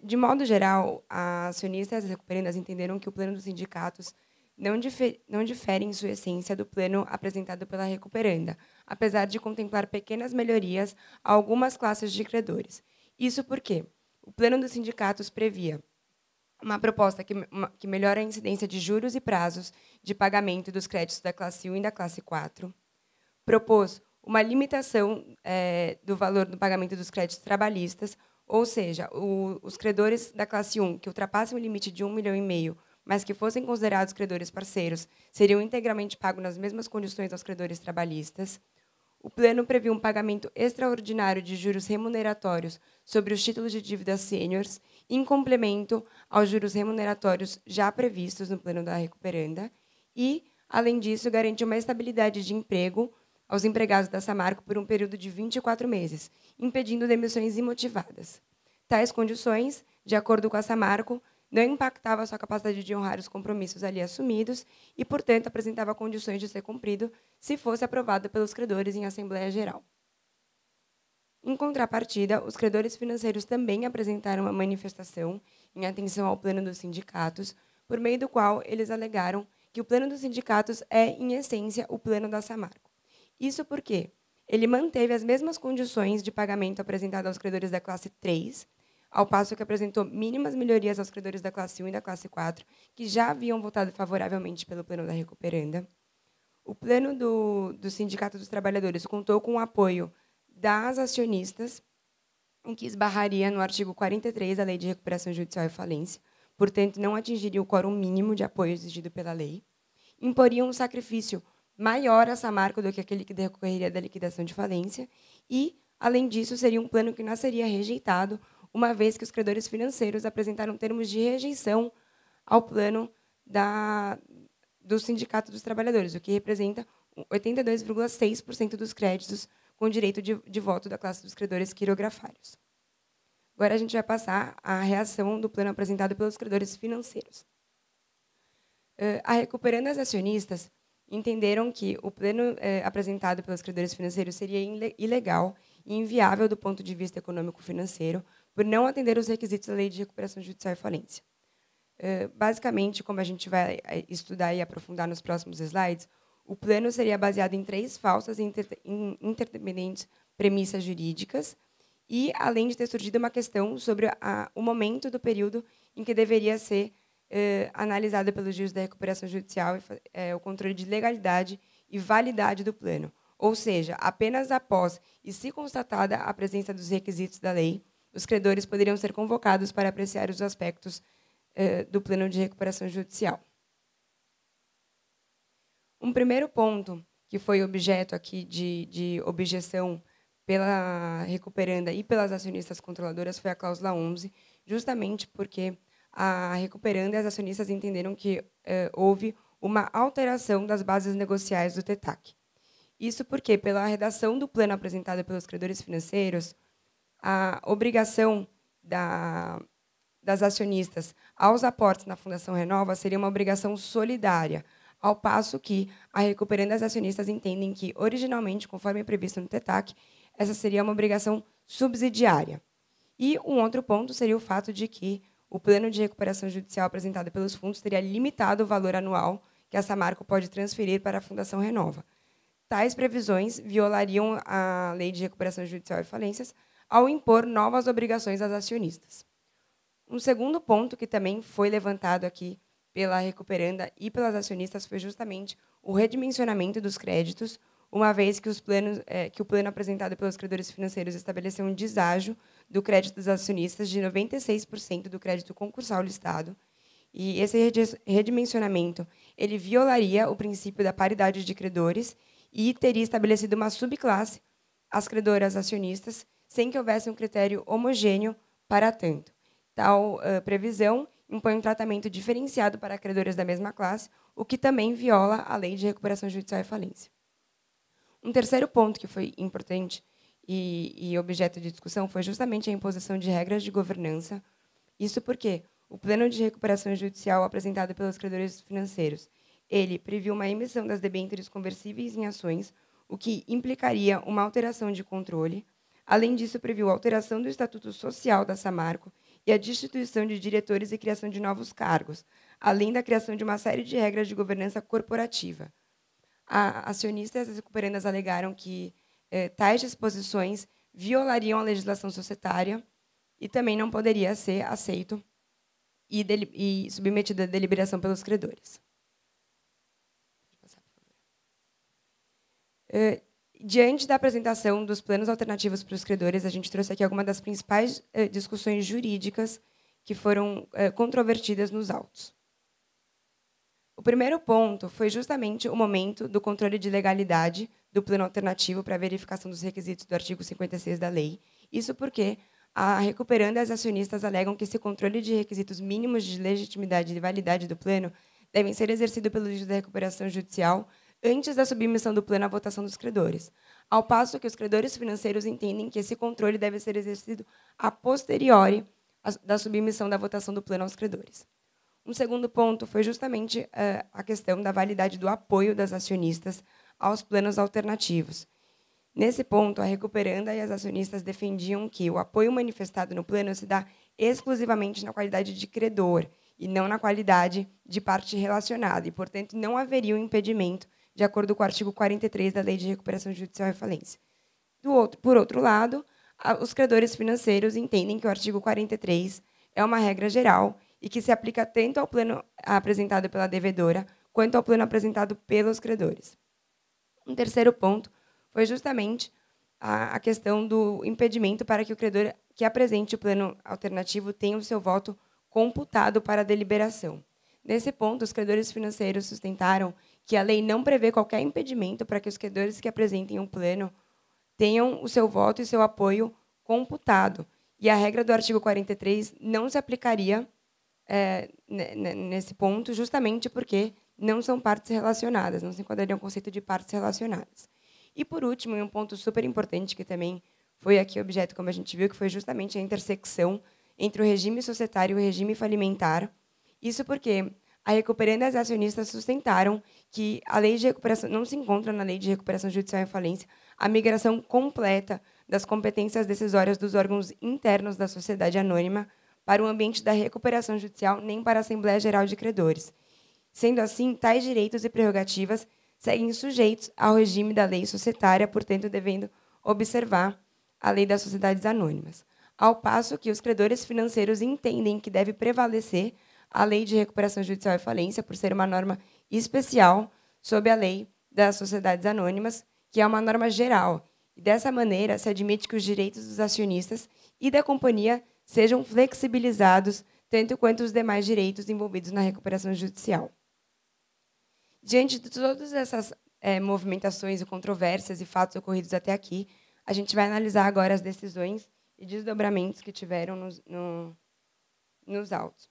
De modo geral, as acionistas e as recuperandas entenderam que o plano dos sindicatos não difere em sua essência do plano apresentado pela recuperanda, apesar de contemplar pequenas melhorias a algumas classes de credores. Isso porque o plano dos sindicatos previa uma proposta que melhora a incidência de juros e prazos de pagamento dos créditos da classe 1 e da classe 4, propôs uma limitação do valor do pagamento dos créditos trabalhistas, ou seja, os credores da classe 1 que ultrapassem o limite de 1,5 milhão, mas que fossem considerados credores parceiros, seriam integralmente pagos nas mesmas condições aos credores trabalhistas. O plano previa um pagamento extraordinário de juros remuneratórios sobre os títulos de dívida sêniores, em complemento aos juros remuneratórios já previstos no plano da recuperanda, e, além disso, garantiu uma estabilidade de emprego aos empregados da Samarco por um período de 24 meses, impedindo demissões imotivadas. Tais condições, de acordo com a Samarco, não impactavam a sua capacidade de honrar os compromissos ali assumidos e, portanto, apresentava condições de ser cumprido se fosse aprovado pelos credores em Assembleia Geral. Em contrapartida, os credores financeiros também apresentaram uma manifestação em atenção ao plano dos sindicatos, por meio do qual eles alegaram que o plano dos sindicatos é, em essência, o plano da Samarco. Isso porque ele manteve as mesmas condições de pagamento apresentadas aos credores da classe 3, ao passo que apresentou mínimas melhorias aos credores da classe 1 e da classe 4, que já haviam votado favoravelmente pelo plano da recuperanda. O plano do Sindicato dos Trabalhadores contou com o apoio das acionistas, em que esbarraria no artigo 43 da Lei de Recuperação Judicial e Falência, portanto, não atingiria o quórum mínimo de apoio exigido pela lei, imporia um sacrifício maior a Samarco do que aquele que decorreria da liquidação de falência e, além disso, seria um plano que não seria rejeitado, uma vez que os credores financeiros apresentaram termos de rejeição ao plano do Sindicato dos Trabalhadores, o que representa 82,6% dos créditos com direito de voto da classe dos credores quirografários. Agora a gente vai passar à reação do plano apresentado pelos credores financeiros. A recuperando as acionistas entenderam que o plano apresentado pelos credores financeiros seria ilegal e inviável do ponto de vista econômico-financeiro, por não atender os requisitos da Lei de Recuperação Judicial e Falência. Basicamente, como a gente vai estudar e aprofundar nos próximos slides, o plano seria baseado em 3 falsas e interdependentes premissas jurídicas e, além de ter surgido uma questão sobre o momento do período em que deveria ser analisado pelos juízes da recuperação judicial o controle de legalidade e validade do plano. Ou seja, apenas após e se constatada a presença dos requisitos da lei, os credores poderiam ser convocados para apreciar os aspectos do plano de recuperação judicial. Um primeiro ponto que foi objeto aqui de objeção pela recuperanda e pelas acionistas controladoras foi a cláusula 11, justamente porque a recuperanda e as acionistas entenderam que houve uma alteração das bases negociais do TETAC. Isso porque, pela redação do plano apresentado pelos credores financeiros, a obrigação das acionistas aos aportes na Fundação Renova seria uma obrigação solidária, ao passo que a Recuperanda e as acionistas entendem que, originalmente, conforme previsto no TETAC, essa seria uma obrigação subsidiária. E um outro ponto seria o fato de que o plano de recuperação judicial apresentado pelos fundos teria limitado o valor anual que a Samarco pode transferir para a Fundação Renova. Tais previsões violariam a Lei de Recuperação Judicial e Falências ao impor novas obrigações às acionistas. Um segundo ponto que também foi levantado aqui pela Recuperanda e pelas acionistas foi justamente o redimensionamento dos créditos, uma vez que o plano apresentado pelos credores financeiros estabeleceu um deságio do crédito dos acionistas de 96% do crédito concursal listado, e esse redimensionamento ele violaria o princípio da paridade de credores e teria estabelecido uma subclasse às credoras acionistas, sem que houvesse um critério homogêneo para tanto. Tal previsão impõe um tratamento diferenciado para credores da mesma classe, o que também viola a Lei de Recuperação Judicial e Falência. Um terceiro ponto que foi importante e objeto de discussão foi justamente a imposição de regras de governança. Isso porque o plano de recuperação judicial apresentado pelos credores financeiros, ele previu uma emissão das debêntures conversíveis em ações, o que implicaria uma alteração de controle. Além disso, previu a alteração do Estatuto Social da Samarco e a destituição de diretores e criação de novos cargos, além da criação de uma série de regras de governança corporativa. Acionistas e as recuperandas alegaram que tais disposições violariam a legislação societária e também não poderia ser aceito e submetido à deliberação pelos credores. Diante da apresentação dos planos alternativos para os credores, a gente trouxe aqui algumas das principais discussões jurídicas que foram controvertidas nos autos. O primeiro ponto foi justamente o momento do controle de legalidade do plano alternativo para a verificação dos requisitos do artigo 56 da lei. Isso porque a Recuperanda e as acionistas alegam que esse controle de requisitos mínimos de legitimidade e validade do plano devem ser exercido pelo juiz da recuperação judicial antes da submissão do plano à votação dos credores, ao passo que os credores financeiros entendem que esse controle deve ser exercido a posteriori da submissão da votação do plano aos credores. Um segundo ponto foi justamente a questão da validade do apoio das acionistas aos planos alternativos. Nesse ponto, a Recuperanda e as acionistas defendiam que o apoio manifestado no plano se dá exclusivamente na qualidade de credor e não na qualidade de parte relacionada, e, portanto, não haveria um impedimento de acordo com o artigo 43 da Lei de Recuperação Judicial e Falência. Por outro lado, os credores financeiros entendem que o artigo 43 é uma regra geral e que se aplica tanto ao plano apresentado pela devedora quanto ao plano apresentado pelos credores. Um terceiro ponto foi justamente a questão do impedimento para que o credor que apresente o plano alternativo tenha o seu voto computado para a deliberação. Nesse ponto, os credores financeiros sustentaram que a lei não prevê qualquer impedimento para que os credores que apresentem um plano tenham o seu voto e seu apoio computado. E a regra do artigo 43 não se aplicaria nesse ponto, justamente porque não são partes relacionadas, não se enquadraria o conceito de partes relacionadas. E, por último, um ponto super importante, que também foi aqui objeto, como a gente viu, que foi justamente a intersecção entre o regime societário e o regime falimentar. Isso porque a Recuperanda e as acionistas sustentaram que a lei de recuperação não se encontra na Lei de Recuperação Judicial e Falência a migração completa das competências decisórias dos órgãos internos da sociedade anônima para o ambiente da recuperação judicial, nem para a Assembleia Geral de Credores. Sendo assim, tais direitos e prerrogativas seguem sujeitos ao regime da lei societária, portanto, devendo observar a lei das sociedades anônimas. Ao passo que os credores financeiros entendem que deve prevalecer a Lei de Recuperação Judicial e Falência, por ser uma norma especial sob a Lei das Sociedades Anônimas, que é uma norma geral. E, dessa maneira, se admite que os direitos dos acionistas e da companhia sejam flexibilizados, tanto quanto os demais direitos envolvidos na recuperação judicial. Diante de todas essas movimentações e controvérsias e fatos ocorridos até aqui, a gente vai analisar agora as decisões e desdobramentos que tiveram nos autos.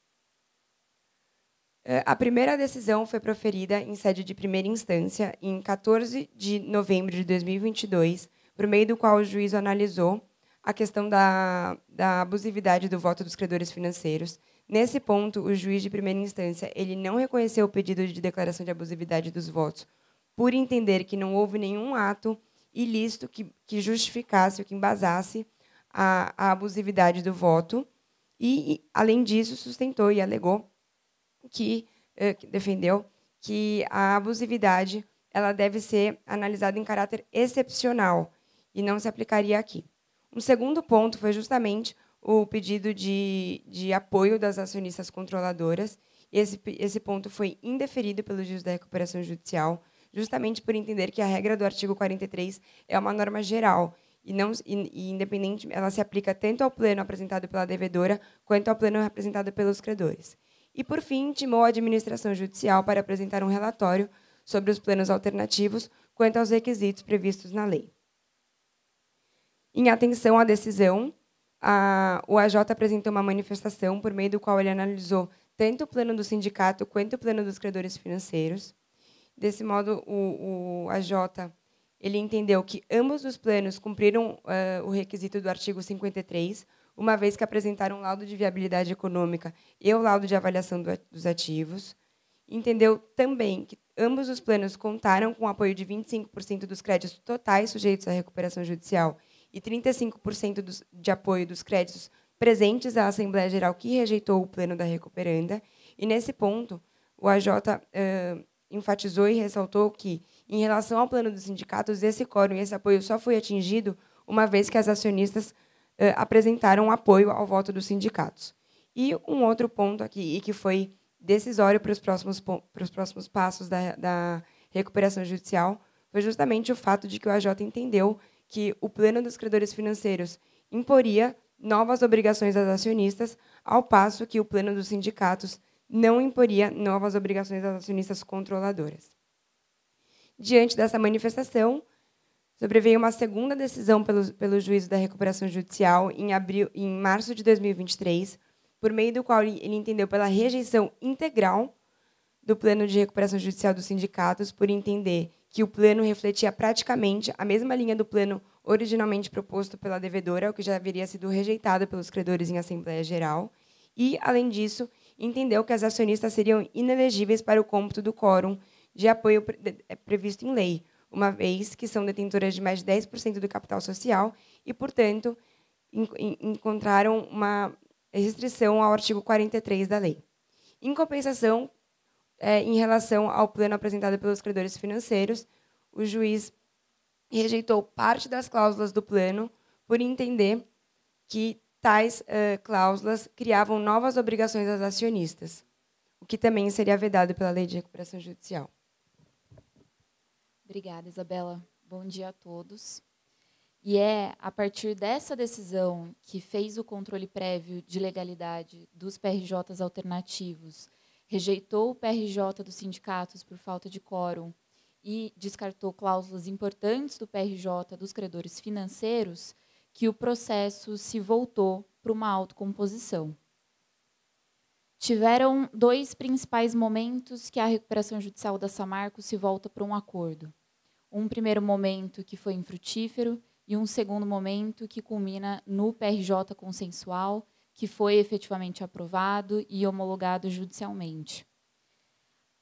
A primeira decisão foi proferida em sede de primeira instância em 14 de novembro de 2022, por meio do qual o juízo analisou a questão da abusividade do voto dos credores financeiros. Nesse ponto, o juiz de primeira instância ele não reconheceu o pedido de declaração de abusividade dos votos, por entender que não houve nenhum ato ilícito que justificasse ou que embasasse a abusividade do voto, e, além disso, sustentou e alegou que defendeu que a abusividade ela deve ser analisada em caráter excepcional e não se aplicaria aqui. Um segundo ponto foi justamente o pedido de apoio das acionistas controladoras. Esse ponto foi indeferido pelo juiz da recuperação judicial, justamente por entender que a regra do artigo 43 é uma norma geral e independente, ela se aplica tanto ao plano apresentado pela devedora quanto ao plano apresentado pelos credores. E, por fim, intimou a administração judicial para apresentar um relatório sobre os planos alternativos quanto aos requisitos previstos na lei. Em atenção à decisão, o AJ apresentou uma manifestação por meio do qual ele analisou tanto o plano do sindicato quanto o plano dos credores financeiros. Desse modo, o AJ ele entendeu que ambos os planos cumpriram o requisito do artigo 53, uma vez que apresentaram um laudo de viabilidade econômica e o laudo de avaliação dos ativos. Entendeu também que ambos os planos contaram com o apoio de 25% dos créditos totais sujeitos à recuperação judicial e 35% de apoio dos créditos presentes à Assembleia Geral que rejeitou o plano da recuperanda. E, nesse ponto, o AJ enfatizou e ressaltou que, em relação ao plano dos sindicatos, esse quórum e esse apoio só foi atingido uma vez que as acionistas apresentaram apoio ao voto dos sindicatos. E um outro ponto aqui, e que foi decisório para os próximos passos da recuperação judicial, foi justamente o fato de que o AJ entendeu que o plano dos credores financeiros imporia novas obrigações às acionistas, ao passo que o plano dos sindicatos não imporia novas obrigações às acionistas controladoras. Diante dessa manifestação, sobreveio uma segunda decisão pelo juízo da recuperação judicial em março de 2023, por meio do qual ele entendeu pela rejeição integral do plano de recuperação judicial dos sindicatos, por entender que o plano refletia praticamente a mesma linha do plano originalmente proposto pela devedora, o que já haveria sido rejeitado pelos credores em Assembleia Geral, e, além disso, entendeu que as acionistas seriam inelegíveis para o cômputo do quórum de apoio previsto em lei, uma vez que são detentoras de mais de 10% do capital social e, portanto, encontraram uma restrição ao artigo 43 da lei. Em compensação, em relação ao plano apresentado pelos credores financeiros, o juiz rejeitou parte das cláusulas do plano por entender que tais cláusulas criavam novas obrigações às acionistas, o que também seria vedado pela Lei de Recuperação Judicial. Obrigada, Isabela. Bom dia a todos. E é a partir dessa decisão que fez o controle prévio de legalidade dos PRJs alternativos, rejeitou o PRJ dos sindicatos por falta de quórum e descartou cláusulas importantes do PRJ dos credores financeiros, que o processo se voltou para uma autocomposição. Tiveram dois principais momentos que a recuperação judicial da Samarco se volta para um acordo. Um primeiro momento que foi infrutífero e um segundo momento que culmina no PRJ consensual, que foi efetivamente aprovado e homologado judicialmente.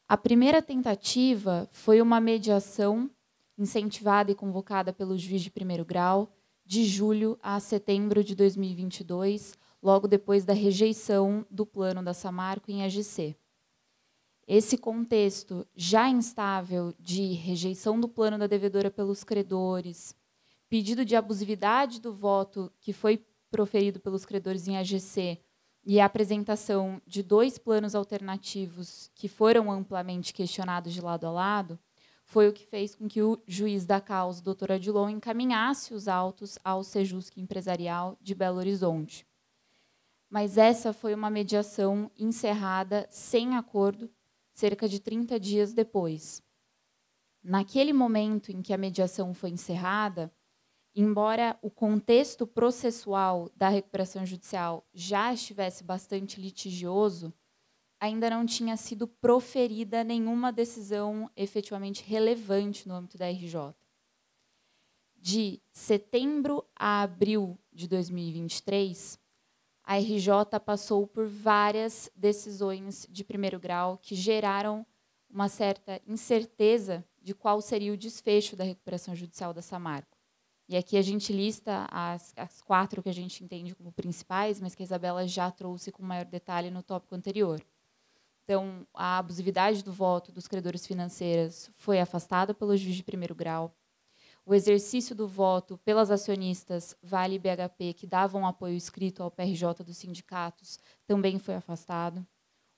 A primeira tentativa foi uma mediação incentivada e convocada pelo juiz de primeiro grau, de julho a setembro de 2022, logo depois da rejeição do plano da Samarco em AGC. Esse contexto já instável de rejeição do plano da devedora pelos credores, pedido de abusividade do voto que foi proferido pelos credores em AGC e a apresentação de dois planos alternativos que foram amplamente questionados de lado a lado, foi o que fez com que o juiz da causa, Dr. Adilon, encaminhasse os autos ao Sejusc Empresarial de Belo Horizonte. Mas essa foi uma mediação encerrada sem acordo, cerca de 30 dias depois. Naquele momento em que a mediação foi encerrada, embora o contexto processual da recuperação judicial já estivesse bastante litigioso, ainda não tinha sido proferida nenhuma decisão efetivamente relevante no âmbito da RJ. De setembro a abril de 2023, a RJ passou por várias decisões de primeiro grau que geraram uma certa incerteza de qual seria o desfecho da recuperação judicial da Samarco. E aqui a gente lista as 4 que a gente entende como principais, mas que a Isabela já trouxe com maior detalhe no tópico anterior. Então, a abusividade do voto dos credores financeiros foi afastada pelo juiz de primeiro grau. O exercício do voto pelas acionistas Vale e BHP, que davam apoio escrito ao PRJ dos sindicatos, também foi afastado.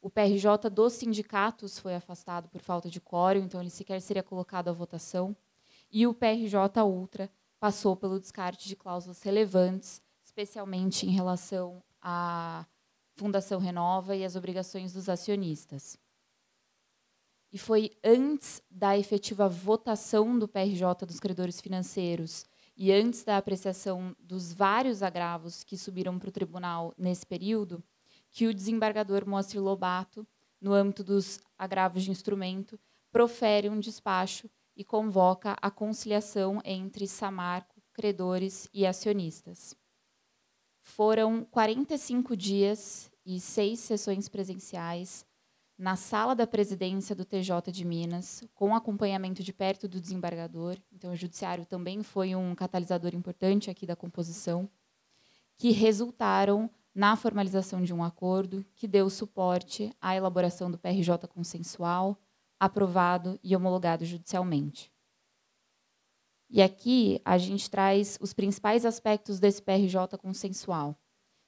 O PRJ dos sindicatos foi afastado por falta de quórum, então ele sequer seria colocado à votação. E o PRJ Ultra passou pelo descarte de cláusulas relevantes, especialmente em relação à Fundação Renova e as obrigações dos acionistas. E foi antes da efetiva votação do PRJ dos credores financeiros e antes da apreciação dos vários agravos que subiram para o tribunal nesse período, que o desembargador Moacir Lobato, no âmbito dos agravos de instrumento, profere um despacho e convoca a conciliação entre Samarco, credores e acionistas. Foram 45 dias e 6 sessões presenciais na sala da presidência do TJ de Minas, com acompanhamento de perto do desembargador. Então, o judiciário também foi um catalisador importante aqui da composição, que resultaram na formalização de um acordo que deu suporte à elaboração do PRJ consensual, aprovado e homologado judicialmente. E aqui a gente traz os principais aspectos desse PRJ consensual,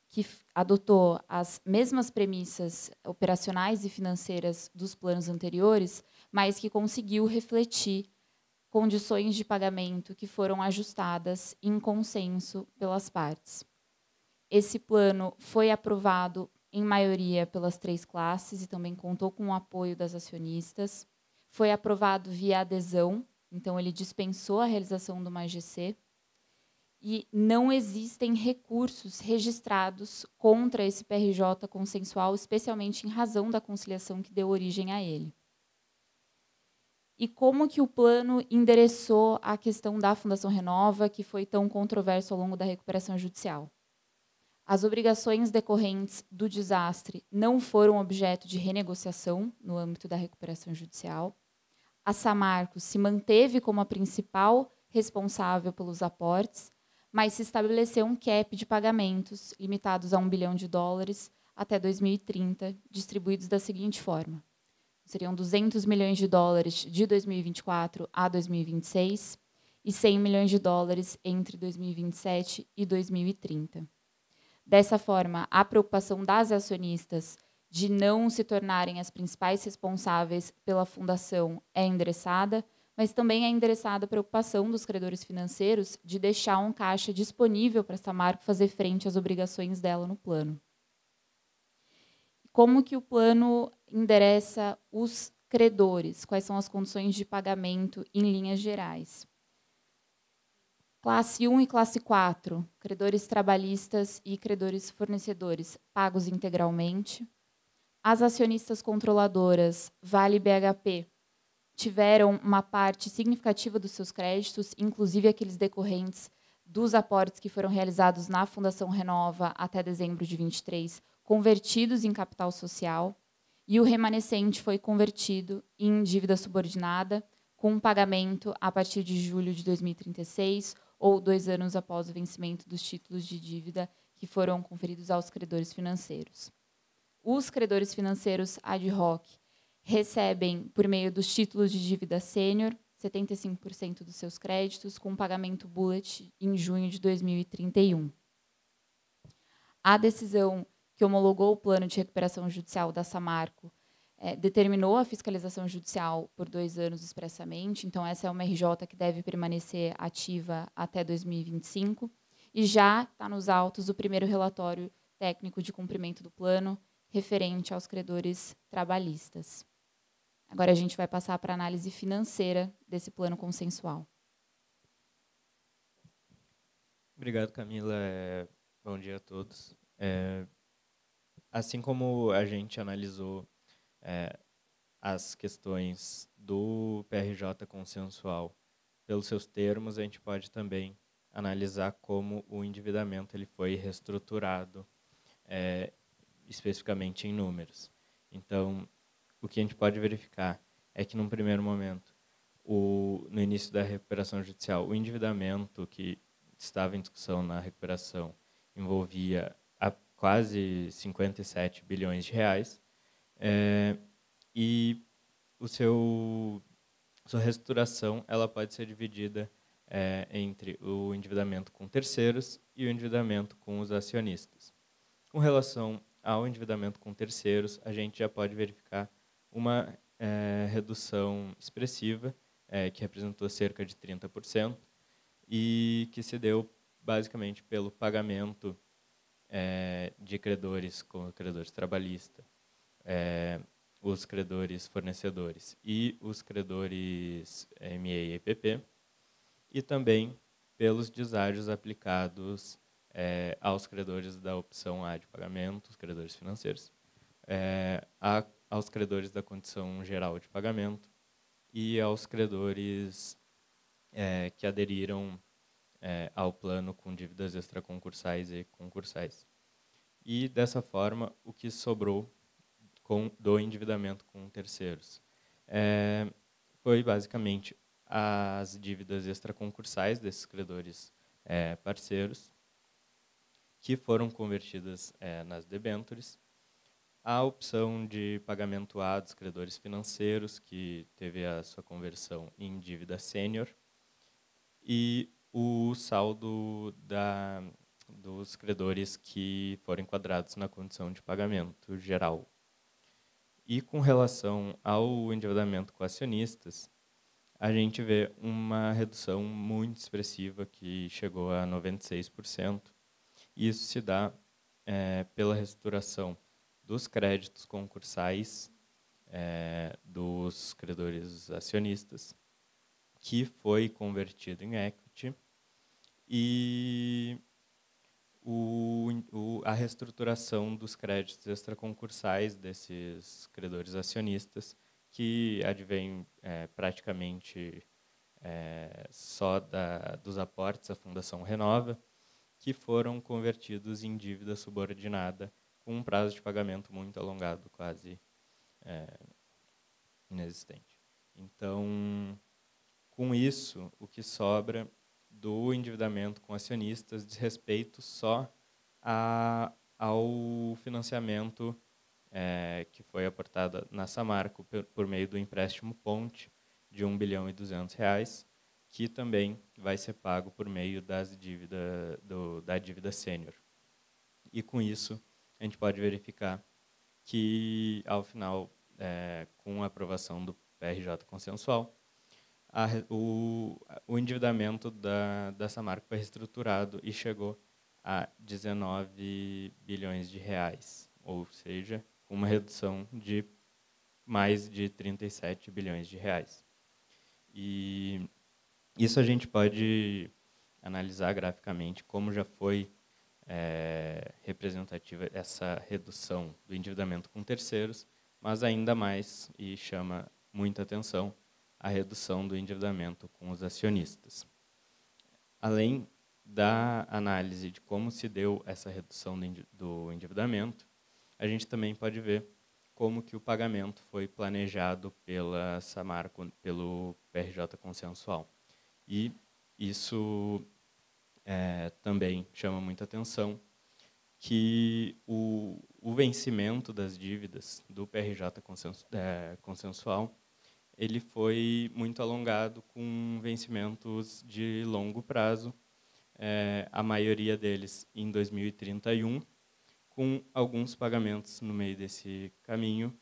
que adotou as mesmas premissas operacionais e financeiras dos planos anteriores, mas que conseguiu refletir condições de pagamento que foram ajustadas em consenso pelas partes. Esse plano foi aprovado em maioria pelas 3 classes e também contou com o apoio das acionistas. Foi aprovado via adesão, então ele dispensou a realização de uma AGC. E não existem recursos registrados contra esse PRJ consensual, especialmente em razão da conciliação que deu origem a ele. E como que o plano endereçou a questão da Fundação Renova, que foi tão controverso ao longo da recuperação judicial? As obrigações decorrentes do desastre não foram objeto de renegociação no âmbito da recuperação judicial. A Samarco se manteve como a principal responsável pelos aportes, mas se estabeleceu um cap de pagamentos limitados a $1 bilhão até 2030, distribuídos da seguinte forma. Seriam $200 milhões de 2024 a 2026 e $100 milhões entre 2027 e 2030. Dessa forma, a preocupação das acionistas de não se tornarem as principais responsáveis pela fundação é endereçada, mas também é endereçada a preocupação dos credores financeiros de deixar um caixa disponível para a Samarco fazer frente às obrigações dela no plano. Como que o plano endereça os credores? Quais são as condições de pagamento em linhas gerais? Classe 1 e classe 4, credores trabalhistas e credores fornecedores, pagos integralmente. As acionistas controladoras, Vale e BHP, tiveram uma parte significativa dos seus créditos, inclusive aqueles decorrentes dos aportes que foram realizados na Fundação Renova até dezembro de 23, convertidos em capital social, e o remanescente foi convertido em dívida subordinada, com um pagamento a partir de julho de 2036, ou 2 anos após o vencimento dos títulos de dívida que foram conferidos aos credores financeiros. Os credores financeiros ad hoc recebem, por meio dos títulos de dívida sênior, 75% dos seus créditos, com pagamento bullet em junho de 2031. A decisão que homologou o plano de recuperação judicial da Samarco determinou a fiscalização judicial por 2 anos expressamente, então essa é uma RJ que deve permanecer ativa até 2025, e já está nos autos o primeiro relatório técnico de cumprimento do plano referente aos credores trabalhistas. Agora a gente vai passar para a análise financeira desse plano consensual. Obrigado, Camila. Bom dia a todos. Assim como a gente analisou as questões do PRJ consensual pelos seus termos, a gente pode também analisar como o endividamento ele foi reestruturado especificamente em números. Então, o que a gente pode verificar é que, num primeiro momento, no início da recuperação judicial, o endividamento que estava em discussão na recuperação envolvia quase 57 bilhões de reais, e sua reestruturação ela pode ser dividida entre o endividamento com terceiros e o endividamento com os acionistas. Com relação ao endividamento com terceiros, a gente já pode verificar uma redução expressiva, que representou cerca de 30%, e que se deu basicamente pelo pagamento de credores, como credores trabalhistas, os credores fornecedores e os credores ME e EPP, e também pelos deságios aplicados aos credores da opção A de pagamento, os credores financeiros, aos credores da condição geral de pagamento e aos credores que aderiram ao plano com dívidas extraconcursais e concursais. E, dessa forma, o que sobrou do endividamento com terceiros foi, basicamente, as dívidas extraconcursais desses credores parceiros, que foram convertidas nas debêntures, a opção de pagamento A dos credores financeiros, que teve a sua conversão em dívida sênior, e o saldo dos credores que foram enquadrados na condição de pagamento geral. E com relação ao endividamento com acionistas, a gente vê uma redução muito expressiva, que chegou a 96%. E isso se dá pela reestruturação dos créditos concursais dos credores acionistas, que foi convertido em equity, e a reestruturação dos créditos extraconcursais desses credores acionistas, que advém praticamente só dos aportes à Fundação Renova, que foram convertidos em dívida subordinada com um prazo de pagamento muito alongado, quase inexistente. Então, com isso, o que sobra do endividamento com acionistas diz respeito só ao financiamento que foi aportado na Samarco por meio do empréstimo Ponte de R$ 1,2 bilhão, que também vai ser pago por meio da dívida sênior. E, com isso, a gente pode verificar que, ao final, com a aprovação do PRJ consensual, o endividamento da Samarco foi reestruturado e chegou a 19 bilhões de reais, ou seja, uma redução de mais de 37 bilhões de reais. E isso a gente pode analisar graficamente como já foi representativa essa redução do endividamento com terceiros, mas ainda mais, e chama muita atenção, a redução do endividamento com os acionistas. Além da análise de como se deu essa redução do endividamento, a gente também pode ver como que o pagamento foi planejado pela Samarco, pelo PRJ consensual. E isso também chama muita atenção, que o vencimento das dívidas do PRJ consensual ele foi muito alongado, com vencimentos de longo prazo, a maioria deles em 2031, com alguns pagamentos no meio desse caminho,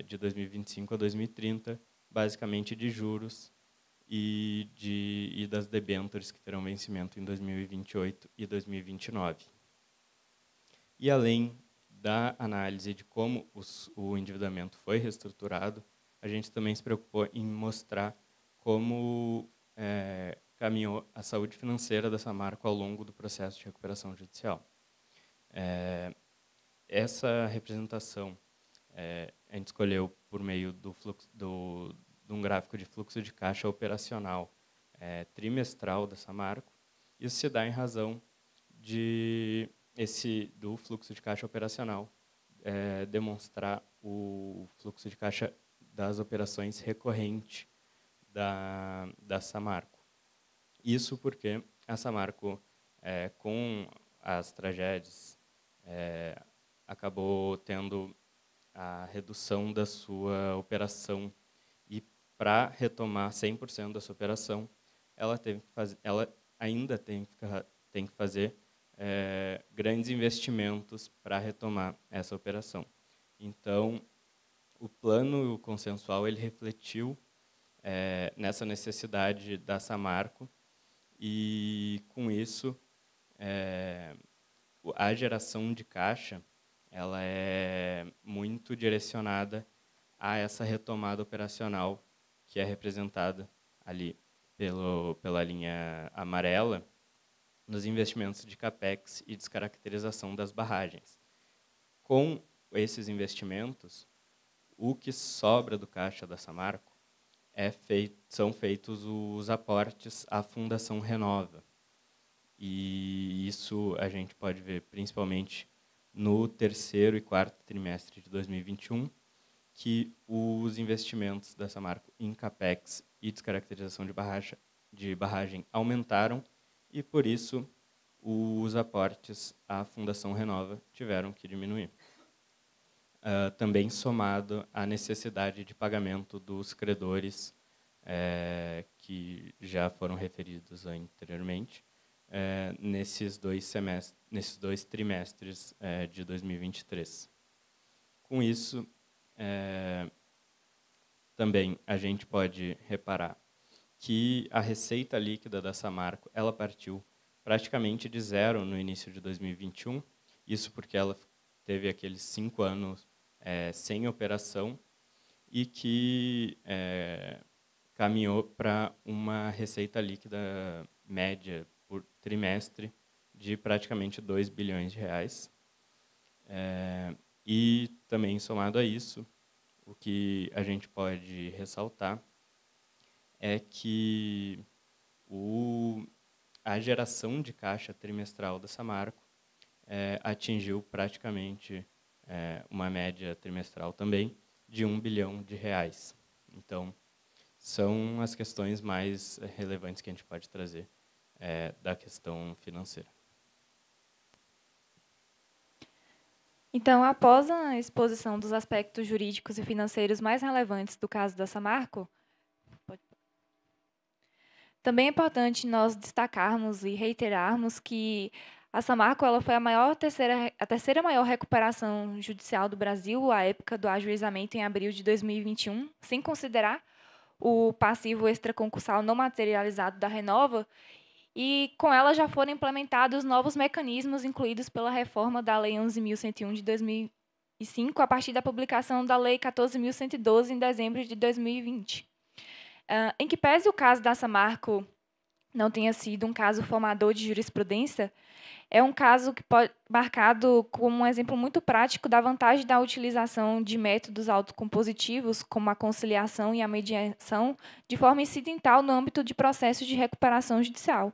de 2025 a 2030, basicamente de juros e das debêntures, que terão vencimento em 2028 e 2029. E, além da análise de como o endividamento foi reestruturado, a gente também se preocupou em mostrar como caminhou a saúde financeira da Samarco ao longo do processo de recuperação judicial. Essa representação a gente escolheu por meio do fluxo, de um gráfico de fluxo de caixa operacional trimestral da Samarco. Isso se dá em razão do fluxo de caixa operacional demonstrar o fluxo de caixa das operações recorrente da Samarco. Isso porque a Samarco, com as tragédias, acabou tendo a redução da sua operação e, para retomar 100% da sua operação, ela ainda tem que fazer grandes investimentos para retomar essa operação. Então, o plano consensual ele refletiu nessa necessidade da Samarco e, com isso, a geração de caixa ela é muito direcionada a essa retomada operacional que é representada ali pela linha amarela nos investimentos de CAPEX e descaracterização das barragens. Com esses investimentos, o que sobra do caixa da Samarco são feitos os aportes à Fundação Renova. E isso a gente pode ver principalmente no terceiro e quarto trimestre de 2021, que os investimentos da Samarco em CAPEX e descaracterização de barragem aumentaram e, por isso, os aportes à Fundação Renova tiveram que diminuir. Também somado à necessidade de pagamento dos credores que já foram referidos anteriormente, nesses dois trimestres de 2023. Com isso, também a gente pode reparar que a receita líquida da Samarco ela partiu praticamente de zero no início de 2021, isso porque ela teve aqueles 5 anos sem operação e que caminhou para uma receita líquida média por trimestre de praticamente 2 bilhões de reais. E também, somado a isso, o que a gente pode ressaltar é que a geração de caixa trimestral da Samarco atingiu praticamente uma média trimestral também de 1 bilhão de reais. Então, são as questões mais relevantes que a gente pode trazer da questão financeira. Então, após a exposição dos aspectos jurídicos e financeiros mais relevantes do caso da Samarco, também é importante nós destacarmos e reiterarmos que a Samarco ela foi a terceira maior recuperação judicial do Brasil à época do ajuizamento em abril de 2021, sem considerar o passivo extraconcursal não materializado da Renova, e com ela já foram implementados novos mecanismos incluídos pela reforma da Lei 11.101 de 2005, a partir da publicação da Lei 14.112 em dezembro de 2020. Em que pese o caso da Samarco não tenha sido um caso formador de jurisprudência, é um caso que pode marcado como um exemplo muito prático da vantagem da utilização de métodos autocompositivos, como a conciliação e a mediação, de forma incidental no âmbito de processos de recuperação judicial.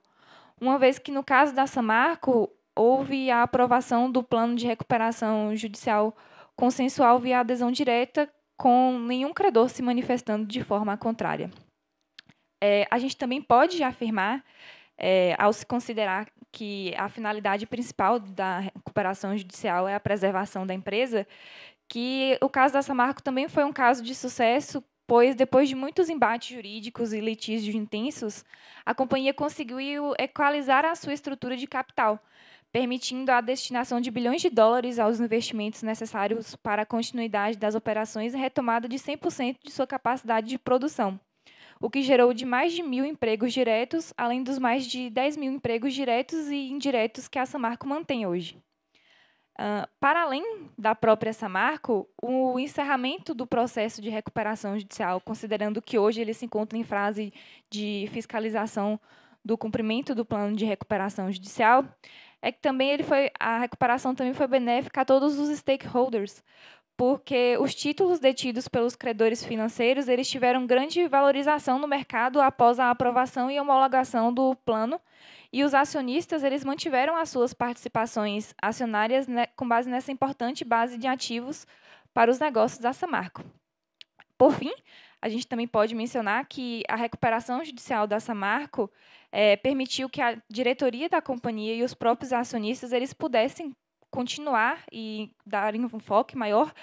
Uma vez que, no caso da Samarco, houve a aprovação do plano de recuperação judicial consensual via adesão direta, com nenhum credor se manifestando de forma contrária. A gente também pode afirmar, ao se considerar que a finalidade principal da recuperação judicial é a preservação da empresa, que o caso da Samarco também foi um caso de sucesso, pois, depois de muitos embates jurídicos e litígios intensos, a companhia conseguiu equalizar a sua estrutura de capital, permitindo a destinação de bilhões de dólares aos investimentos necessários para a continuidade das operações e retomada de 100% de sua capacidade de produção, o que gerou de mais de 1.000 empregos diretos, além dos mais de 10.000 empregos diretos e indiretos que a Samarco mantém hoje. Para além da própria Samarco, o encerramento do processo de recuperação judicial, considerando que hoje ele se encontra em fase de fiscalização do cumprimento do plano de recuperação judicial, é que também a recuperação também foi benéfica a todos os stakeholders, porque os títulos detidos pelos credores financeiros eles tiveram grande valorização no mercado após a aprovação e homologação do plano, e os acionistas eles mantiveram as suas participações acionárias, né, com base nessa importante base de ativos para os negócios da Samarco. Por fim, a gente também pode mencionar que a recuperação judicial da Samarco permitiu que a diretoria da companhia e os próprios acionistas eles pudessem continuar e darem um foco maior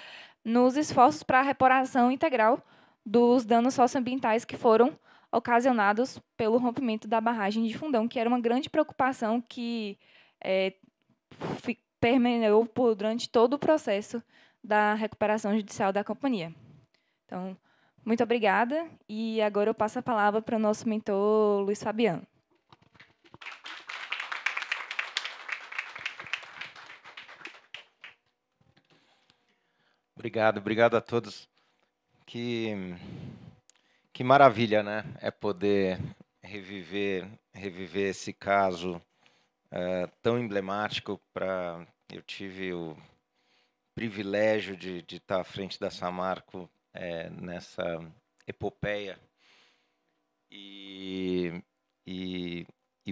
nos esforços para a reparação integral dos danos socioambientais que foram ocasionados pelo rompimento da barragem de Fundão, que era uma grande preocupação que permeou durante todo o processo da recuperação judicial da companhia. Então, muito obrigada, e agora eu passo a palavra para o nosso mentor, Luiz Fabiano. Obrigado a todos. Que maravilha, né? É poder reviver esse caso tão emblemático. Eu tive o privilégio de estar à frente da Samarco nessa epopeia, e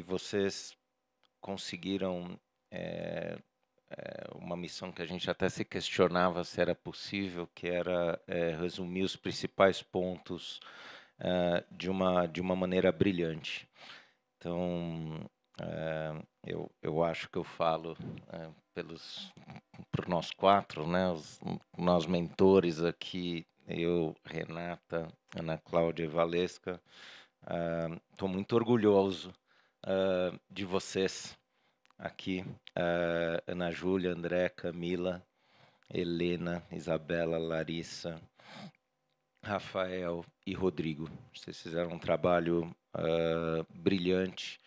vocês conseguiram uma missão que a gente até se questionava se era possível, que era resumir os principais pontos de uma maneira brilhante. Então, eu acho que eu falo por nós quatro, né, nós mentores aqui, eu, Renata, Ana Cláudia e Valesca, estou muito orgulhoso de vocês aqui, Ana Júlia, André, Camila, Helena, Isabela, Larissa, Rafael e Rodrigo. Vocês fizeram um trabalho brilhante,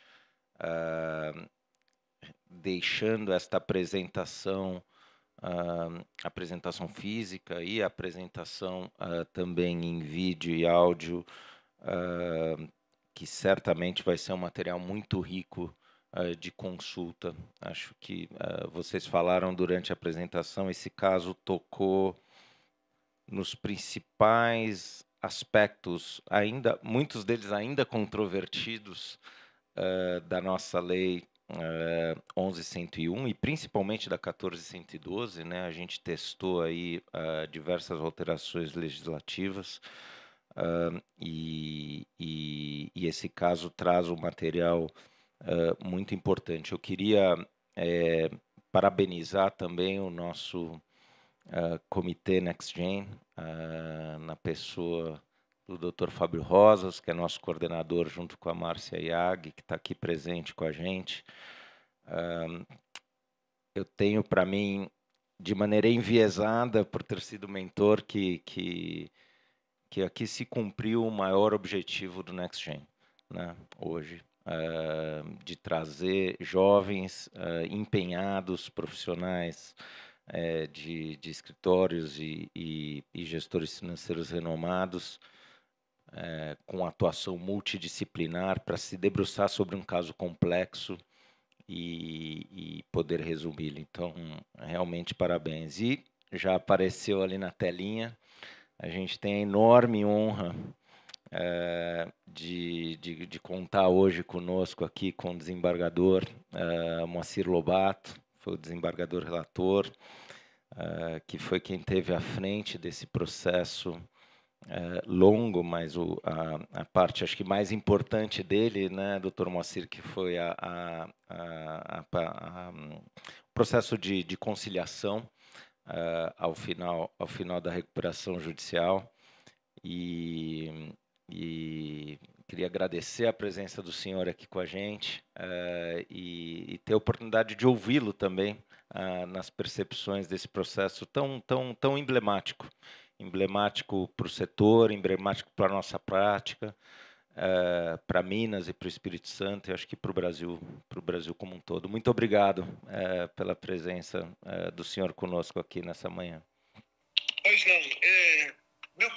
deixando esta apresentação física e a apresentação também em vídeo e áudio, que certamente vai ser um material muito rico de consulta. Acho que vocês falaram durante a apresentação, esse caso tocou nos principais aspectos, muitos deles ainda controvertidos, da nossa lei 11.101 e principalmente da 14.112, né? A gente testou aí diversas alterações legislativas, e esse caso traz um material muito importante. Eu queria parabenizar também o nosso comitê NextGen, na pessoa do Dr. Fábio Rosas, que é nosso coordenador, junto com a Márcia Iag, que está aqui presente com a gente. Eu tenho para mim, de maneira enviesada, por ter sido mentor, que aqui se cumpriu o maior objetivo do NextGen, né, hoje, de trazer jovens empenhados, profissionais de escritórios e gestores financeiros renomados, com atuação multidisciplinar, para se debruçar sobre um caso complexo e poder resumi-lo. Então, realmente, parabéns. E já apareceu ali na telinha, a gente tem a enorme honra de contar hoje conosco aqui com o desembargador Moacir Lobato, foi o desembargador relator, que foi quem esteve à frente desse processo longo, mas a parte, acho que mais importante dele, né, doutor Moacir, que foi o processo de conciliação ao final da recuperação judicial. E queria agradecer a presença do senhor aqui com a gente, e ter a oportunidade de ouvi-lo também nas percepções desse processo tão emblemático para o setor, emblemático para a nossa prática, para Minas e para o Espírito Santo, e acho que para o Brasil como um todo. Muito obrigado pela presença do senhor conosco aqui nessa manhã. Pois não,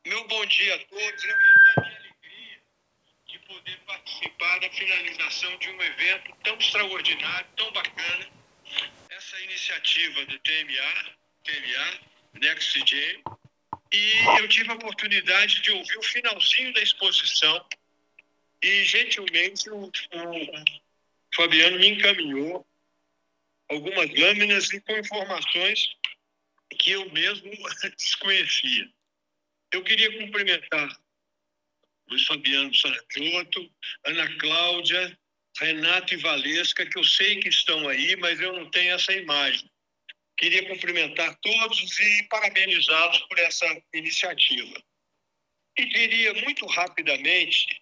meu bom dia a todos. É a minha alegria de poder participar da finalização de um evento tão extraordinário, tão bacana. Essa iniciativa do TMA, NextGen, e eu tive a oportunidade de ouvir o finalzinho da exposição e, gentilmente, o Fabiano me encaminhou algumas lâminas e com informações que eu mesmo desconhecia. Eu queria cumprimentar Luiz Fabiano Saracioto, Ana Cláudia, Renato e Valesca, que eu sei que estão aí, mas eu não tenho essa imagem. Queria cumprimentar todos e parabenizá-los por essa iniciativa. E diria muito rapidamente,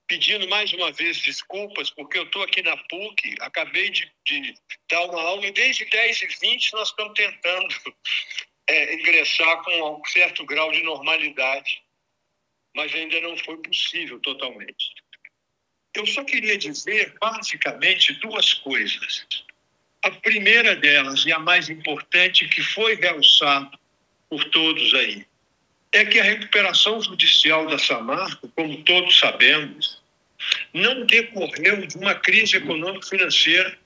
pedindo mais uma vez desculpas, porque eu estou aqui na PUC, acabei de dar uma aula e desde 10h20 nós estamos tentando ingressar com um certo grau de normalidade, mas ainda não foi possível totalmente. Eu só queria dizer, basicamente, duas coisas. A primeira delas, e a mais importante, que foi realçada por todos aí, é que a recuperação judicial da Samarco, como todos sabemos, não decorreu de uma crise econômico-financeira,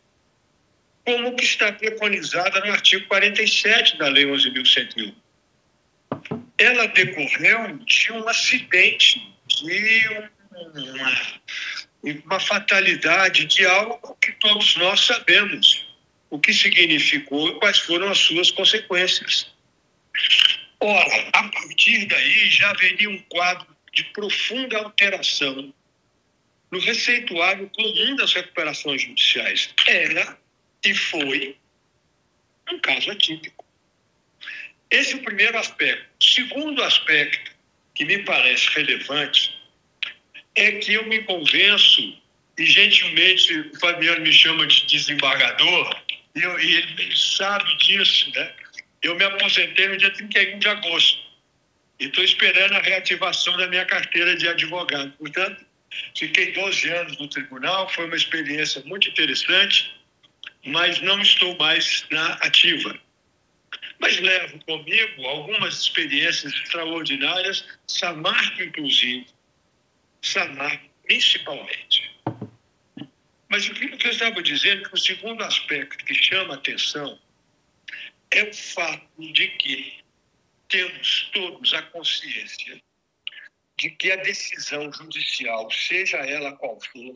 como que está preconizada no artigo 47 da Lei 11.101. Ela decorreu de um acidente, de uma fatalidade, de algo que todos nós sabemos o que significou e quais foram as suas consequências. Ora, a partir daí já haveria um quadro de profunda alteração no receituário comum das recuperações judiciais. Era e foi um caso atípico. Esse é o primeiro aspecto. O segundo aspecto, que me parece relevante, é que eu me convenço, e gentilmente o Fabiano me chama de desembargador, e ele sabe disso, né? Eu me aposentei no dia 31 de agosto e estou esperando a reativação da minha carteira de advogado. Portanto, fiquei 12 anos no tribunal, foi uma experiência muito interessante, mas não estou mais na ativa. Mas levo comigo algumas experiências extraordinárias, Samarco inclusive, Samarco principalmente. Mas o que eu estava dizendo é que o segundo aspecto que chama a atenção é o fato de que temos todos a consciência de que a decisão judicial, seja ela qual for,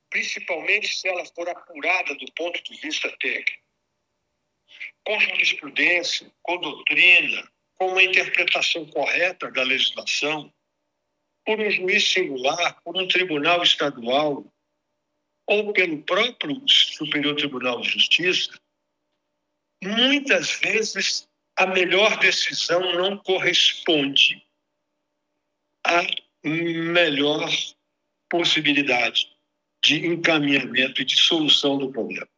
principalmente se ela for apurada do ponto de vista técnico, com jurisprudência, com doutrina, com uma interpretação correta da legislação, por um juiz singular, por um tribunal estadual, ou pelo próprio Superior Tribunal de Justiça, muitas vezes a melhor decisão não corresponde à melhor possibilidade de encaminhamento e de solução do problema.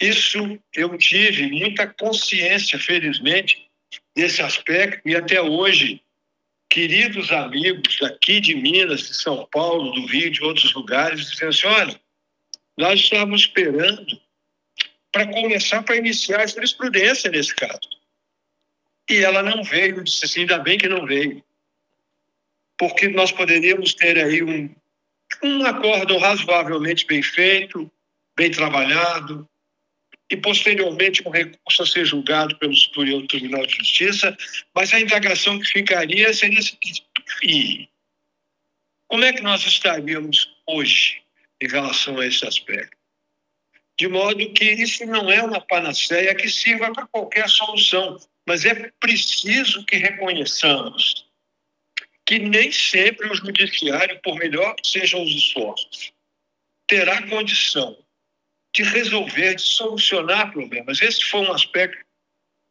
Isso eu tive muita consciência, felizmente, desse aspecto, e até hoje, queridos amigos aqui de Minas, de São Paulo, do Rio, de outros lugares, dizem assim, olha, nós estávamos esperando para iniciar a jurisprudência nesse caso. E ela não veio, disse assim, ainda bem que não veio. Porque nós poderíamos ter aí um acórdão razoavelmente bem feito, bem trabalhado, e posteriormente um recurso a ser julgado pelo Superior Tribunal de Justiça, mas a indagação que ficaria seria a seguinte, e como é que nós estaríamos hoje em relação a esse aspecto? De modo que isso não é uma panaceia que sirva para qualquer solução, mas é preciso que reconheçamos que nem sempre o judiciário, por melhor que sejam os esforços, terá condição de resolver, de solucionar problemas. Esse foi um aspecto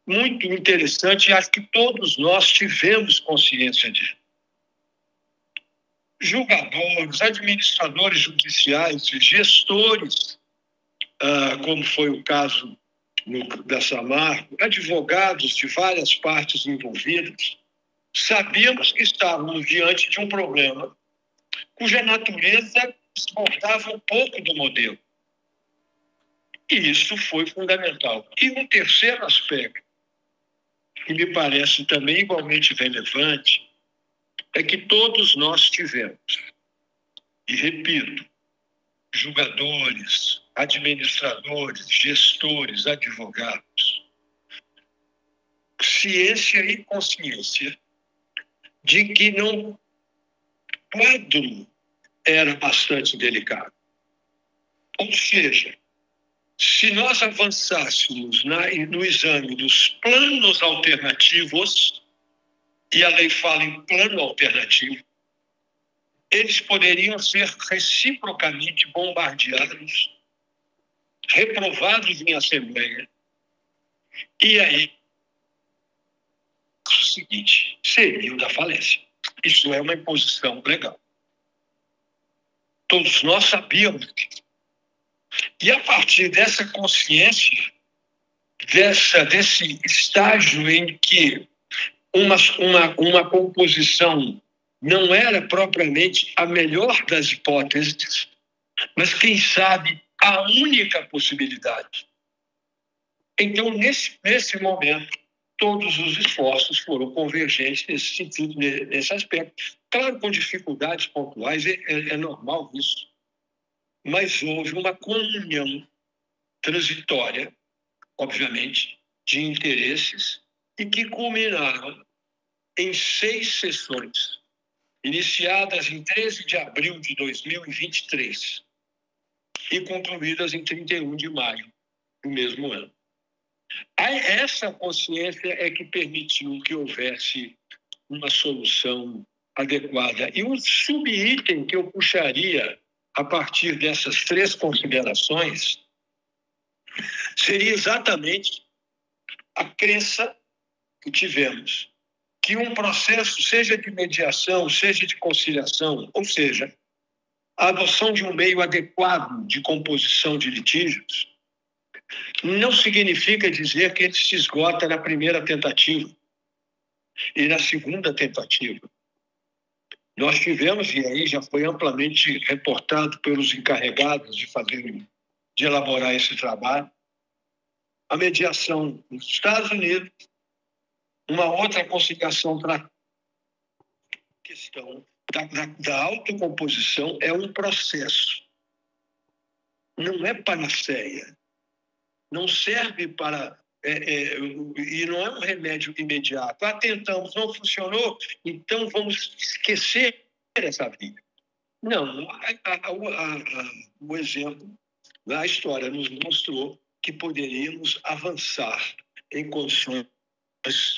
muito interessante e acho que todos nós tivemos consciência disso. Julgadores, administradores judiciais, gestores, como foi o caso da Samarco, advogados de várias partes envolvidas, sabíamos que estávamos diante de um problema cuja natureza desbordava um pouco do modelo. E isso foi fundamental. E um terceiro aspecto, que me parece também igualmente relevante, é que todos nós tivemos, e repito, julgadores, administradores, gestores, advogados, ciência e consciência de que o quadro era bastante delicado. Ou seja, se nós avançássemos no exame dos planos alternativos, e a lei fala em plano alternativo, eles poderiam ser reciprocamente bombardeados, reprovados em assembleia. E aí, o seguinte, seria o da falência. Isso é uma imposição legal. Todos nós sabíamos disso. E a partir dessa consciência, desse estágio em que uma composição não era propriamente a melhor das hipóteses, mas, quem sabe, a única possibilidade. Então, nesse momento, todos os esforços foram convergentes nesse sentido, nesse aspecto. Claro, com dificuldades pontuais, é normal isso. Mas houve uma comunhão transitória, obviamente, de interesses e que culminaram em 6 sessões, iniciadas em 13 de abril de 2023 e concluídas em 31 de maio do mesmo ano. Essa consciência é que permitiu que houvesse uma solução adequada. E um subitem que eu puxaria a partir dessas 3 considerações seria exatamente a crença que tivemos que um processo, seja de mediação, seja de conciliação, ou seja, a adoção de um meio adequado de composição de litígios, não significa dizer que ele se esgota na primeira tentativa e na segunda tentativa. Nós tivemos, e aí já foi amplamente reportado pelos encarregados de elaborar esse trabalho, a mediação nos Estados Unidos, uma outra conciliação para a questão da autocomposição é um processo. Não é panaceia. Não serve para... e não é um remédio imediato. Tentamos, não funcionou, então vamos esquecer essa vida. Não, o exemplo da história nos mostrou que poderíamos avançar em condições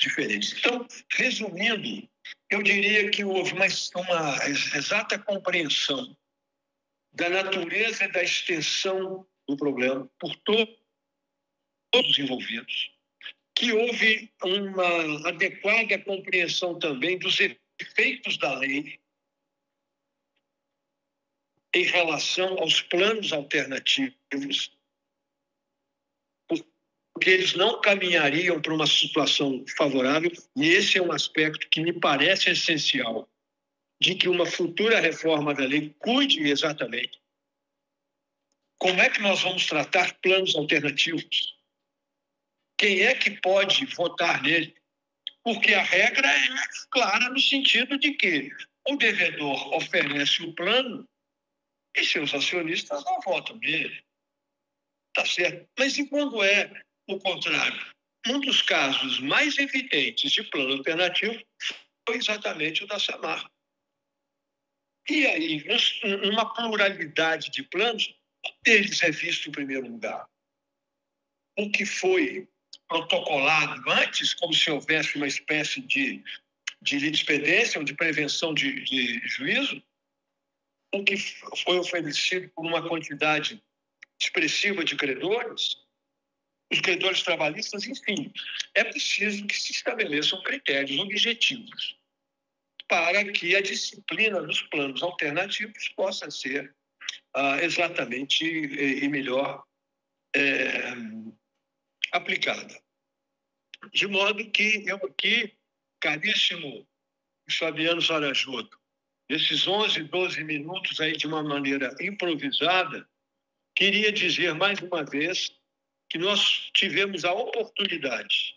diferentes. Então, resumindo, eu diria que houve uma exata compreensão da natureza e da extensão do problema por todos os envolvidos, que houve uma adequada compreensão também dos efeitos da lei em relação aos planos alternativos, porque eles não caminhariam para uma situação favorável, e esse é um aspecto que me parece essencial, de que uma futura reforma da lei cuide exatamente como é que nós vamos tratar planos alternativos. Quem é que pode votar nele? Porque a regra é clara no sentido de que o devedor oferece o plano e seus acionistas não votam nele. Tá certo. Mas e quando é o contrário? Um dos casos mais evidentes de plano alternativo foi exatamente o da Samarco. E aí, numa pluralidade de planos, um deles é visto em primeiro lugar. O que foi protocolado antes, como se houvesse uma espécie de litispendência ou de prevenção de juízo, o que foi oferecido por uma quantidade expressiva de credores, os credores trabalhistas, enfim, é preciso que se estabeleçam critérios objetivos para que a disciplina dos planos alternativos possa ser exatamente e melhor aplicada. De modo que eu aqui, caríssimo Fabiano Sarajoto, esses 11, 12 minutos aí de uma maneira improvisada, queria dizer mais uma vez que nós tivemos a oportunidade,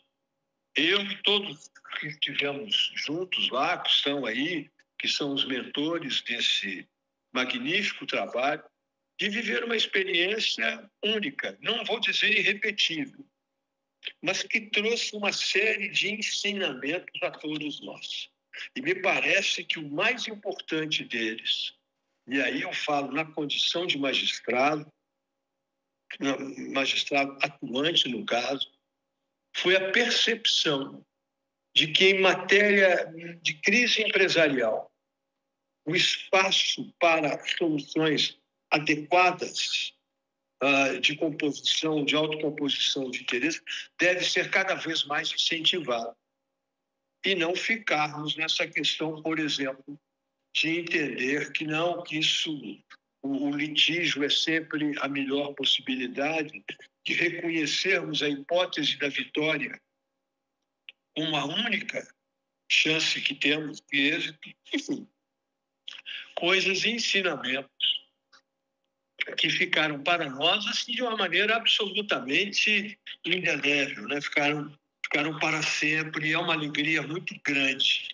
eu e todos que estivemos juntos lá, que estão aí, que são os mentores desse magnífico trabalho, de viver uma experiência única, não vou dizer irrepetível, mas que trouxe uma série de ensinamentos a todos nós. E me parece que o mais importante deles, e aí eu falo na condição de magistrado atuante no caso, foi a percepção de que, em matéria de crise empresarial, o espaço para soluções adequadas de composição, de autocomposição de interesse, deve ser cada vez mais incentivado. E não ficarmos nessa questão, por exemplo, de entender que não, que o litígio é sempre a melhor possibilidade, de reconhecermos a hipótese da vitória como uma única chance que temos de êxito, enfim, coisas e ensinamentos que ficaram para nós assim, de uma maneira absolutamente indelével, né? Ficaram para sempre, e é uma alegria muito grande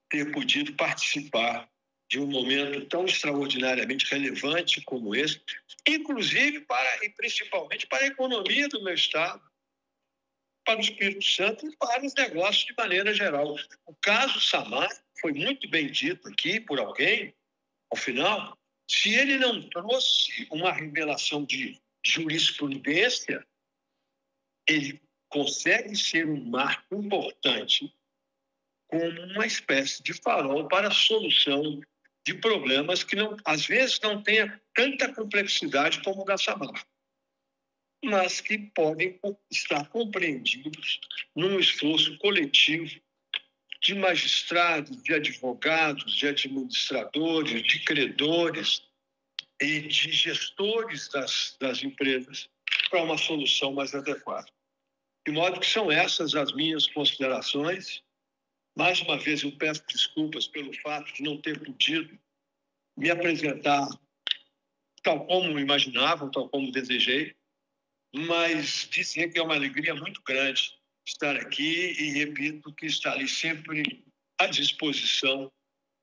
ter podido participar de um momento tão extraordinariamente relevante como esse, inclusive e principalmente para a economia do meu Estado, para o Espírito Santo e para os negócios de maneira geral. O caso Samar foi muito bem dito aqui por alguém, ao final, se ele não trouxe uma revelação de jurisprudência, ele consegue ser um marco importante como uma espécie de farol para a solução de problemas que, às vezes, não tenha tanta complexidade como o da Samar, mas que podem estar compreendidos num esforço coletivo de magistrados, de advogados, de administradores, de credores e de gestores das empresas para uma solução mais adequada. De modo que são essas as minhas considerações. Mais uma vez, eu peço desculpas pelo fato de não ter podido me apresentar tal como imaginava, tal como desejei, mas dizer que é uma alegria muito grande estar aqui e repito que estarei sempre à disposição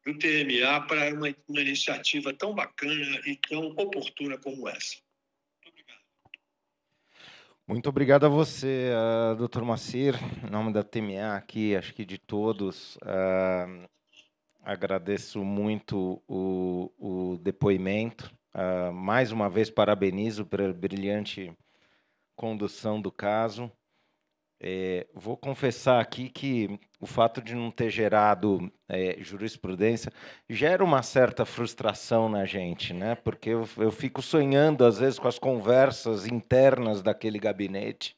do TMA para uma iniciativa tão bacana e tão oportuna como essa. Muito obrigado a você, Dr. Moacir, em nome da TMA aqui, acho que de todos. Agradeço muito o depoimento. Mais uma vez, parabenizo pela brilhante condução do caso. Vou confessar aqui que o fato de não ter gerado jurisprudência gera uma certa frustração na gente, né? Porque eu fico sonhando, às vezes, com as conversas internas daquele gabinete,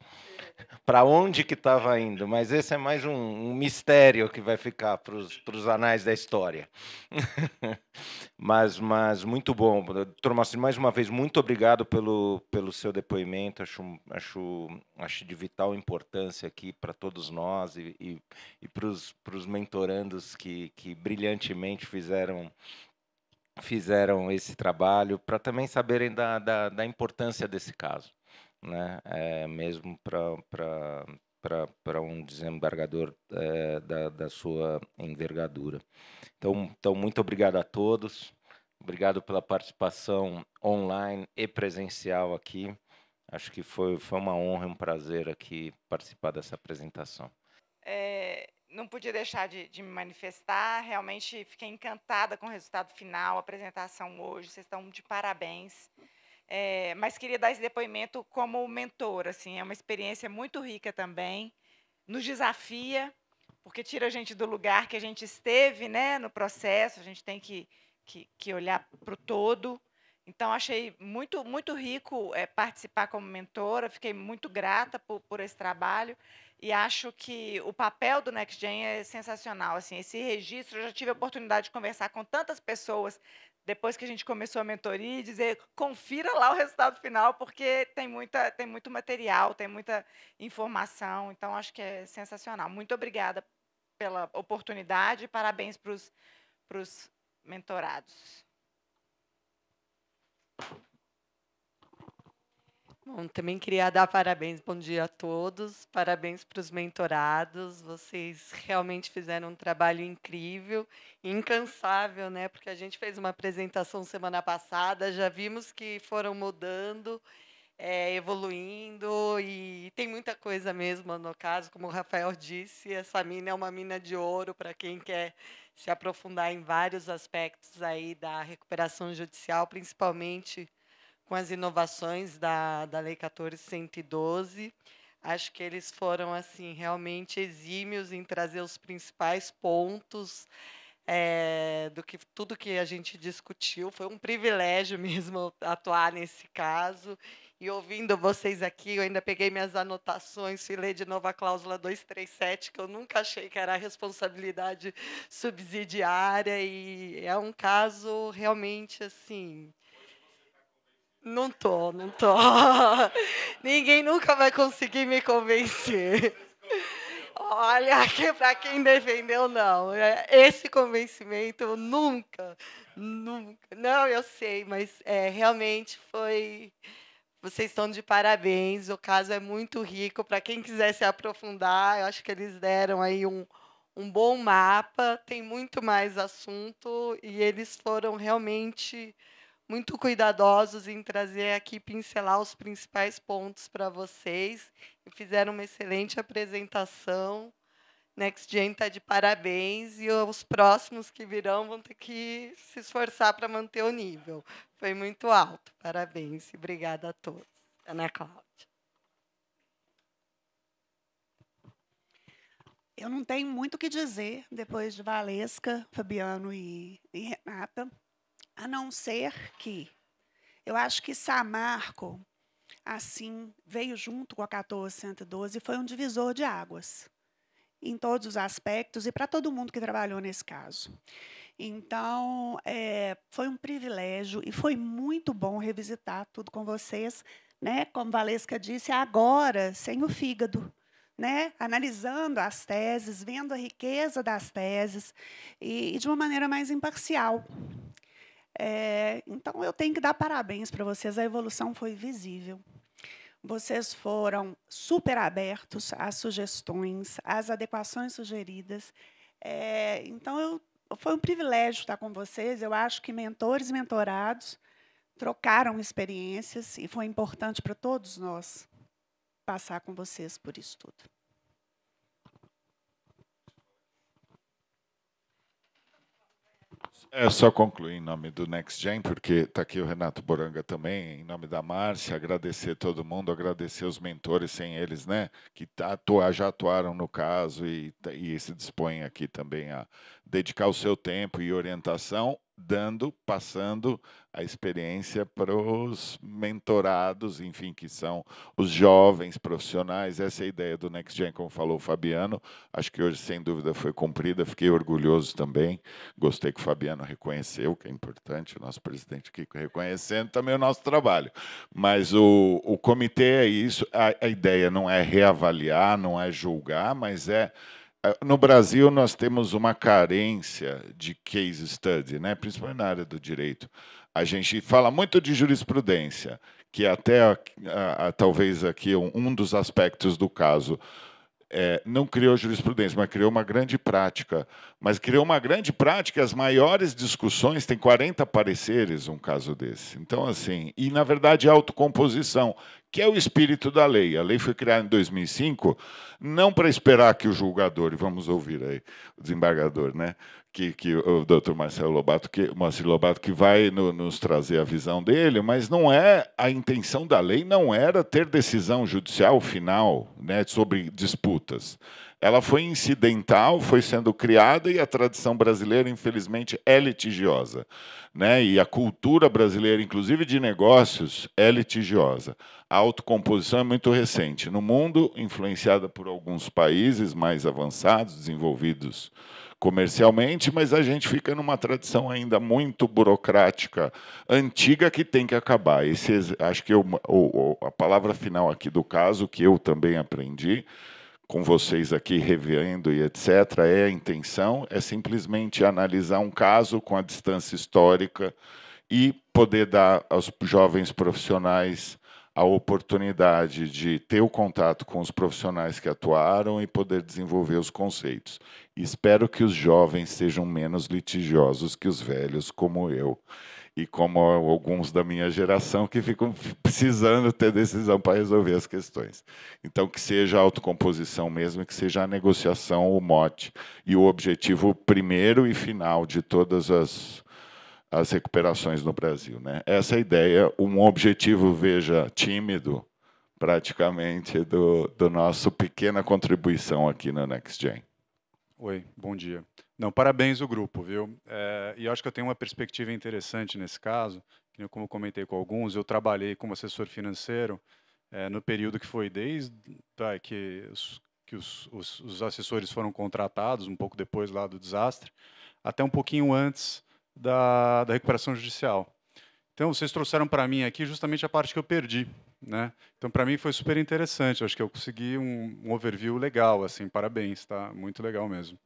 para onde que estava indo, mas esse é mais um mistério que vai ficar para os anais da história. mas muito bom. Doutor Moacir, mais uma vez, muito obrigado pelo seu depoimento, acho de vital importância aqui para todos nós e para os mentorandos que brilhantemente fizeram esse trabalho, para também saberem da importância desse caso, né? Mesmo para um desembargador da sua envergadura. Então, muito obrigado a todos, obrigado pela participação online e presencial aqui. Acho que foi uma honra e um prazer aqui participar dessa apresentação. Não podia deixar de me manifestar, realmente fiquei encantada com o resultado final, a apresentação hoje, vocês estão de parabéns. Mas queria dar esse depoimento como mentora, assim, é uma experiência muito rica também, nos desafia, porque tira a gente do lugar que a gente esteve, né, no processo, a gente tem que olhar para o todo. Então, achei muito, muito rico participar como mentora, fiquei muito grata por esse trabalho e acho que o papel do NextGen é sensacional. Assim, esse registro, eu já tive a oportunidade de conversar com tantas pessoas depois que a gente começou a mentoria e dizer, confira lá o resultado final, porque tem muito material, tem muita informação, então acho que é sensacional. Muito obrigada pela oportunidade e parabéns para os mentorados. Bom, também queria dar parabéns, bom dia a todos, parabéns para os mentorados, vocês realmente fizeram um trabalho incrível, incansável, né? Porque a gente fez uma apresentação semana passada, já vimos que foram mudando, evoluindo, e tem muita coisa mesmo no caso, como o Rafael disse, essa mina é uma mina de ouro para quem quer se aprofundar em vários aspectos aí da recuperação judicial, principalmente com as inovações da Lei 14.112. Acho que eles foram assim realmente exímios em trazer os principais pontos do que tudo que a gente discutiu. Foi um privilégio mesmo atuar nesse caso. E ouvindo vocês aqui, eu ainda peguei minhas anotações, fui ler de novo a cláusula 237, que eu nunca achei que era a responsabilidade subsidiária, e é um caso realmente assim. Não tô. Ninguém nunca vai conseguir me convencer. Olha, que para quem defendeu, não. Esse convencimento nunca. Não, eu sei, mas realmente foi. Vocês estão de parabéns. O caso é muito rico. Para quem quiser se aprofundar, eu acho que eles deram aí um bom mapa. Tem muito mais assunto e eles foram realmente muito cuidadosos em trazer aqui, pincelar os principais pontos para vocês, e fizeram uma excelente apresentação. NextGen está de parabéns, e os próximos que virão vão ter que se esforçar para manter o nível. Foi muito alto. Parabéns e obrigada a todos. Ana Cláudia. Eu não tenho muito o que dizer depois de Valesca, Fabiano e Renata, a não ser que eu acho que Samarco, assim, veio junto com a 14.112 e foi um divisor de águas em todos os aspectos e para todo mundo que trabalhou nesse caso. Então, foi um privilégio e foi muito bom revisitar tudo com vocês, né? Como Valesca disse, agora, sem o fígado, né? Analisando as teses, vendo a riqueza das teses e de uma maneira mais imparcial. Então, eu tenho que dar parabéns para vocês, a evolução foi visível. Vocês foram super abertos às sugestões, às adequações sugeridas. Então, foi um privilégio estar com vocês. Eu acho que mentores e mentorados trocaram experiências e foi importante para todos nós passar com vocês por isso tudo. Só concluir em nome do NextGen, porque está aqui o Renato Boranga também, em nome da Márcia, agradecer todo mundo, agradecer os mentores, sem eles, né, que já atuaram no caso e se dispõem aqui também a dedicar o seu tempo e orientação, passando a experiência para os mentorados, enfim, que são os jovens profissionais. Essa é a ideia do NextGen, como falou o Fabiano. Acho que hoje, sem dúvida, foi cumprida. Fiquei orgulhoso também. Gostei que o Fabiano reconheceu, que é importante, o nosso presidente aqui reconhecendo também o nosso trabalho. Mas o comitê é isso. A ideia não é reavaliar, não é julgar, mas no Brasil, nós temos uma carência de case study, né? Principalmente na área do direito. A gente fala muito de jurisprudência, que até talvez aqui um dos aspectos do caso não criou jurisprudência, mas criou uma grande prática. Mas criou uma grande prática, as maiores discussões, tem 40 pareceres um caso desse. Então, assim, e na verdade autocomposição, que é o espírito da lei. A lei foi criada em 2005, não para esperar que o julgador, e vamos ouvir aí o desembargador, né, que o doutor Marcelo Lobato, que vai nos trazer a visão dele, mas não é a intenção da lei, não era ter decisão judicial final, né, sobre disputas. Ela foi incidental, foi sendo criada, e a tradição brasileira, infelizmente, é litigiosa, né? E a cultura brasileira, inclusive de negócios, é litigiosa. A autocomposição é muito recente. No mundo, influenciada por alguns países mais avançados, desenvolvidos comercialmente, mas a gente fica numa tradição ainda muito burocrática, antiga, que tem que acabar. Acho que a palavra final aqui do caso, que eu também aprendi, com vocês aqui revendo e etc., a intenção é simplesmente analisar um caso com a distância histórica e poder dar aos jovens profissionais a oportunidade de ter o contato com os profissionais que atuaram e poder desenvolver os conceitos. Espero que os jovens sejam menos litigiosos que os velhos, como eu, e como alguns da minha geração que ficam precisando ter decisão para resolver as questões. Então, que seja a autocomposição mesmo, que seja a negociação, o mote e o objetivo primeiro e final de todas as recuperações no Brasil, né? Essa é a ideia, um objetivo, veja, tímido, praticamente, do nosso pequena contribuição aqui na NextGen. Oi, bom dia. Não, parabéns ao grupo, viu? E eu acho que eu tenho uma perspectiva interessante nesse caso, que, como eu comentei com alguns, eu trabalhei como assessor financeiro no período que foi desde que os assessores foram contratados, um pouco depois lá do desastre, até um pouquinho antes da recuperação judicial. Então, vocês trouxeram para mim aqui justamente a parte que eu perdi, né? Então, para mim foi super interessante. Eu acho que eu consegui um overview legal, assim, parabéns, tá? Muito legal mesmo.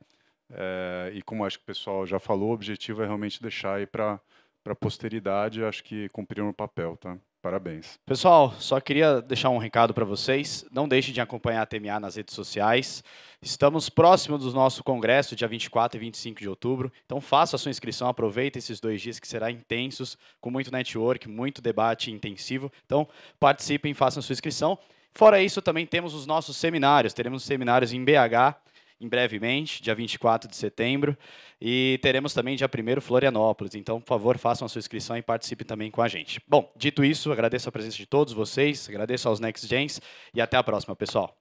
E como acho que o pessoal já falou, o objetivo é realmente deixar aí para a posteridade. Acho que cumpriram o papel, tá? Parabéns. Pessoal, só queria deixar um recado para vocês. Não deixem de acompanhar a TMA nas redes sociais. Estamos próximos do nosso congresso, dia 24 e 25 de outubro. Então, faça a sua inscrição, aproveite esses 2 dias que serão intensos, com muito network, muito debate intensivo. Então, participem, façam a sua inscrição. Fora isso, também temos os nossos seminários. Teremos seminários em BH, em brevemente, dia 24 de setembro, e teremos também dia 1º Florianópolis. Então, por favor, façam a sua inscrição e participem também com a gente. Bom, dito isso, agradeço a presença de todos vocês, agradeço aos NextGens e até a próxima, pessoal.